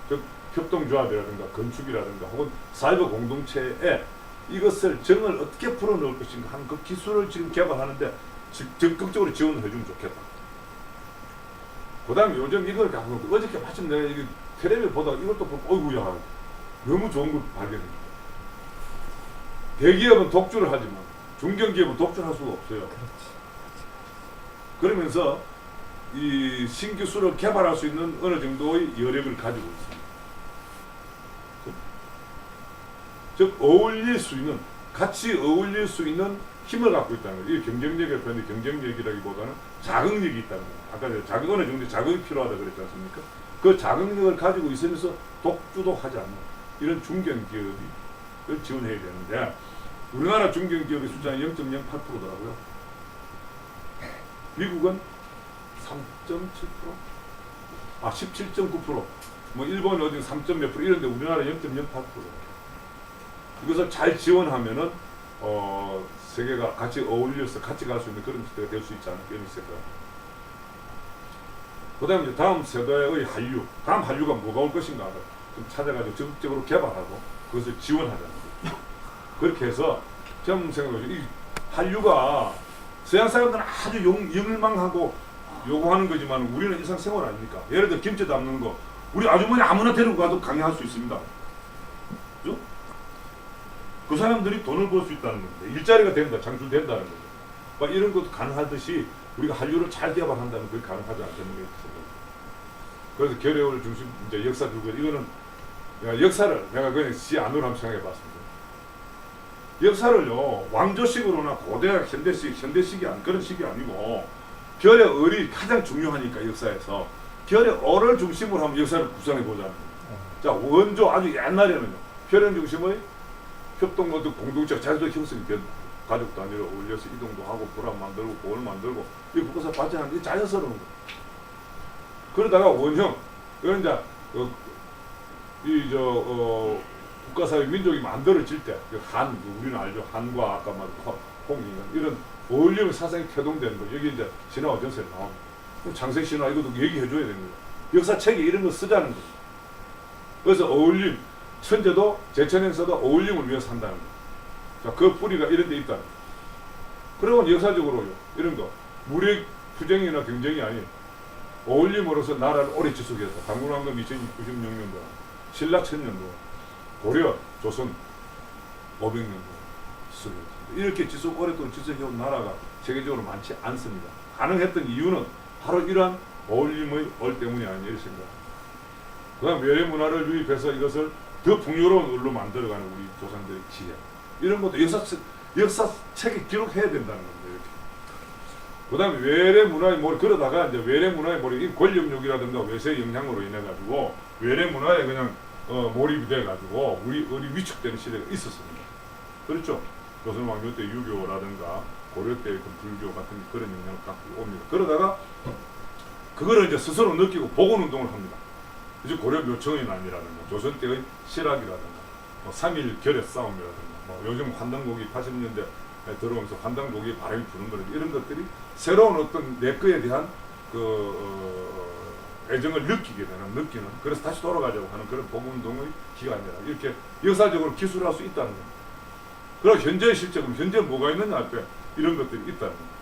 즉 협동조합이라든가 건축이라든가 혹은 사이버 공동체에 이것을 정을 어떻게 풀어넣을 것인가 하는 그 기술을 지금 개발하는데 적극적으로 지원을 해주면 좋겠다. 그 다음에 요즘 이걸 갖고 어저께 마침 내가 이게 텔레비를 보다가 이걸 또 보고 어이구야 너무 좋은 걸 발견했다. 대기업은 독주를 하지만 중견기업은 독주를 할 수가 없어요. 그러면서 이 신기술을 개발할 수 있는 어느 정도의 여력을 가지고 있습니다. 즉 어울릴 수 있는 같이 어울릴 수 있는 힘을 갖고 있다는 거예요. 이 경쟁력의 표현이 경쟁력이라기보다는 자극력이 있다는 거예요. 아까 어느 정도 자극이 필요하다 그랬지 않습니까? 그 자극력을 가지고 있으면서 독주도 하지 않는 이런 중견기업을 지원해야 되는데 우리나라 중견기업의 숫자는 0.08%더라고요. 미국은 3.7%? 17.9%. 뭐 일본 어디 3. 몇 프로 이런데 우리나라 0.08%. 이것을 잘 지원하면은 세계가 같이 어울려서 같이 갈 수 있는 그런 시대가 될 수 있지 않을까 이런 생각. 그다음에 이제 다음 세대의 한류, 다음 한류가 뭐가 올 것인가 좀 찾아가지고 적극적으로 개발하고 그것을 지원하자는 거죠. 그렇게 해서 저는 생각해요. 이 한류가 서양 사람들은 아주 열망하고 요구하는 거지만 우리는 일상생활 아닙니까? 예를 들어 김치 담는 거 우리 아주머니 아무나 데리고 가도 강행할 수 있습니다. 그죠? 그 사람들이 돈을 벌 수 있다는 건데 일자리가 된다, 창출된다는 거죠. 막 이런 것도 가능하듯이 우리가 한류를 잘 개발한다면 그게 가능하지 않겠는 게 생각입니다. 그래서 결의를 중심 이제 역사 두고 이거는 역사를 내가 그냥 시 안으로 한번 생각해봤습니다. 역사를요 왕조식으로나 고대 현대식이 그런 식이 아니고 별의 을이 가장 중요하니까 역사에서 별의 을을 중심으로 한번 역사를 구성해보자는 거예요. 자 원조 아주 옛날에는요 별의 중심의 협동모두 공동체 자기도 형성이 된 가족 단위로 어울려서 이동도 하고 불안 만들고 고을 만들고 이 국가사 발전하는 게 자연스러운 거예요. 그러다가 원형 이건 이제 국가사회 민족이 만들어질 때 우리는 알죠. 한과 아까 말한 홍인간 이런 어울림의 사상이 태동되는 거 여기 이제 신화와 전설에 나옵니다. 장세 신화 이것도 얘기해줘야 되는 거예요. 역사책에 이런 거 쓰자는 거예요. 그래서 어울림 천재도 제천에서도 어울림을 위해서 한다는 거예요. 자, 그 뿌리가 이런 데 있다는 거예요. 그리고 역사적으로요 이런 거 무력 투쟁이나 경쟁이 아닌 어울림으로서 나라를 오래 지속해서 당군왕금 2096년도 신라 1000년도 고려 조선 500년도 이렇게 오랫동안 지속해온 나라가 세계적으로 많지 않습니다. 가능했던 이유는 바로 이러한 어울림의 얼 때문이 아니냐 이런 생각. 그 다음 외래 문화를 유입해서 이것을 더 풍요로운 을로 만들어가는 우리 조상들의 지혜 이런 것도 역사책에 기록해야 된다는 겁니다. 이렇게. 그 다음에 외래 문화의 몰입 그러다가 이제 외래 문화의 몰입 권력욕이라든가 외세의 영향으로 인해 가지고 외래 문화에 그냥 몰입이 돼 가지고 우리 위축되는 시대가 있었습니다. 그렇죠? 조선 왕조 때 유교라든가 고려 때 그 불교 같은 그런 영향을 갖고 옵니다. 그러다가 그거를 이제 스스로 느끼고 복원 운동을 합니다. 이제 고려 묘청이난이라든가 조선 때의 실학이라든가 뭐 3.1 결의 싸움이라든가 뭐 요즘 환당고기 80년대 들어오면서 환당고기 바람이 부는 거라든가 이런 것들이 새로운 어떤 내 거에 대한 애정을 느끼는 그래서 다시 돌아가자고 하는 그런 복원운동의 기간이라 이렇게 역사적으로 기술할 수 있다는 겁니다. 그리고 현재의 실적은 현재 뭐가 있느냐 할 때 이런 것들이 있다는 겁니다.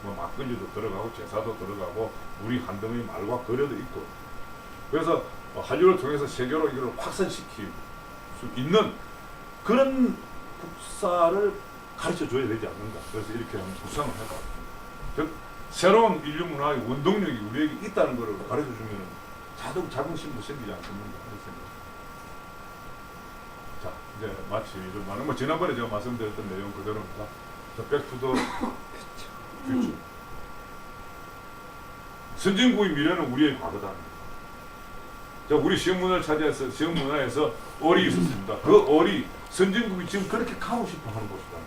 뭐 막걸리도 들어가고 제사도 들어가고 우리 한등의 말과 거래도 있고 그래서 한류를 통해서 세계로 이걸 확산시킬 수 있는 그런 국사를 가르쳐 줘야 되지 않는가. 그래서 이렇게 한번 구상을 해봤습니다. 즉 새로운 인류 문화의 원동력이 우리에게 있다는 것을 가르쳐 주면 자긍심도 생기지 않겠는가 이런 생각. 자 이제 마치 좀 많은 뭐 지난번에 제가 말씀드렸던 내용 그대로입니다. 백투더 퓨처. 선진국의 미래는 우리의 과거다. 자, 우리 시험 문화에서 얼이 있었습니다. 그 얼이 선진국이 지금 그렇게 가고 싶어 하는 곳이다.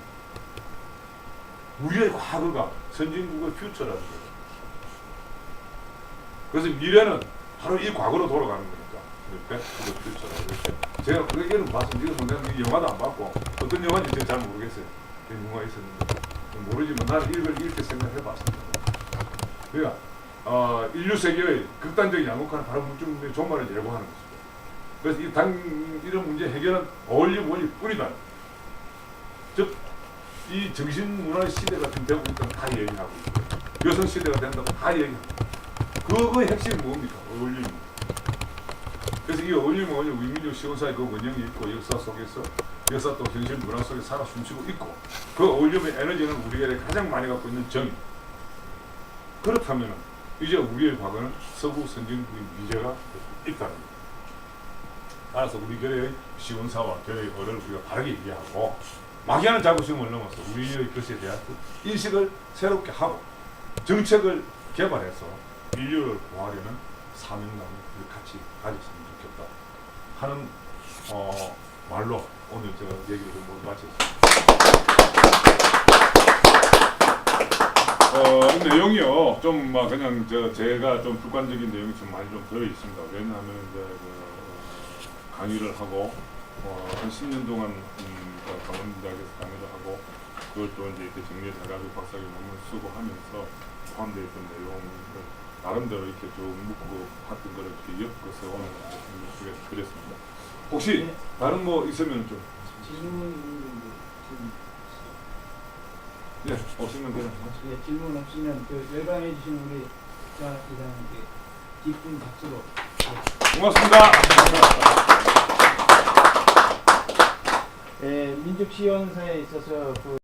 우리의 과거가 선진국의 퓨처라는 거예요. 그래서 미래는 바로 이 과거로 돌아가는 거니까. 백투더 퓨처라고 이렇게. 제가 그 이름 봤습니다. 이거 내가 영화도 안 봤고 어떤 영화인지 잘 모르겠어요. 영화가 있었는데 모르지만 나는 이걸 이렇게 생각해 봤습니다. 그러니까 인류 세계의 극단적인 양극화는 바로 물질문명의 종말을 예고하는 것입니다. 그래서 이런 문제 해결은 어울림 원리 뿌리다. 즉, 이 정신문화의 시대가 지금 되고 있다는 다 얘기하고 있고, 여성 시대가 된다고 다 얘기하고 있고, 그거의 핵심이 뭡니까? 어울림. 그래서 이 어울림 원리 위민족 시온사의 그 원형이 있고, 역사 속에서 역사 또 정신 문화 속에 살아 숨쉬고 있고, 그 어울림의 에너지는 우리가 가장 많이 갖고 있는 정이. 그렇다면 이제 우리의 과거는 서구 선진국의 미제가 있다는 거예요. 따라서 우리 교회의 시온사와 교회의 어를 우리가 바르게 이해하고, 막연한 자부심을 넘어서 우리의 것에 대한 인식을 새롭게 하고 정책을 개발해서 인류를 구하려는 사명감을 같이 가졌으면 좋겠다 하는 말로 오늘 저 얘기를 좀 마쳤습니다. 내용이요 좀 막 그냥 제가 좀 주관적인 내용이 좀 많이 좀 들어 있습니다. 왜냐하면 이제 강의를 하고 한 10년 동안 강원대학에서 강의를 하고 그걸 또 이제 이렇게 정리해가지고 박사학위 논문을 쓰고 하면서 포함되어 있던 내용을 나름대로 이렇게 좀 묻고 했던 거를 이렇게 엮어서 오늘 그랬습니다. 혹시 네. 다른 거 있으면 좀 네, 없으면 그냥 예, 질문 없으면 열강해 주신 우리 이사님께 기쁜 박수로. 고맙습니다. 민족시연사에 있어서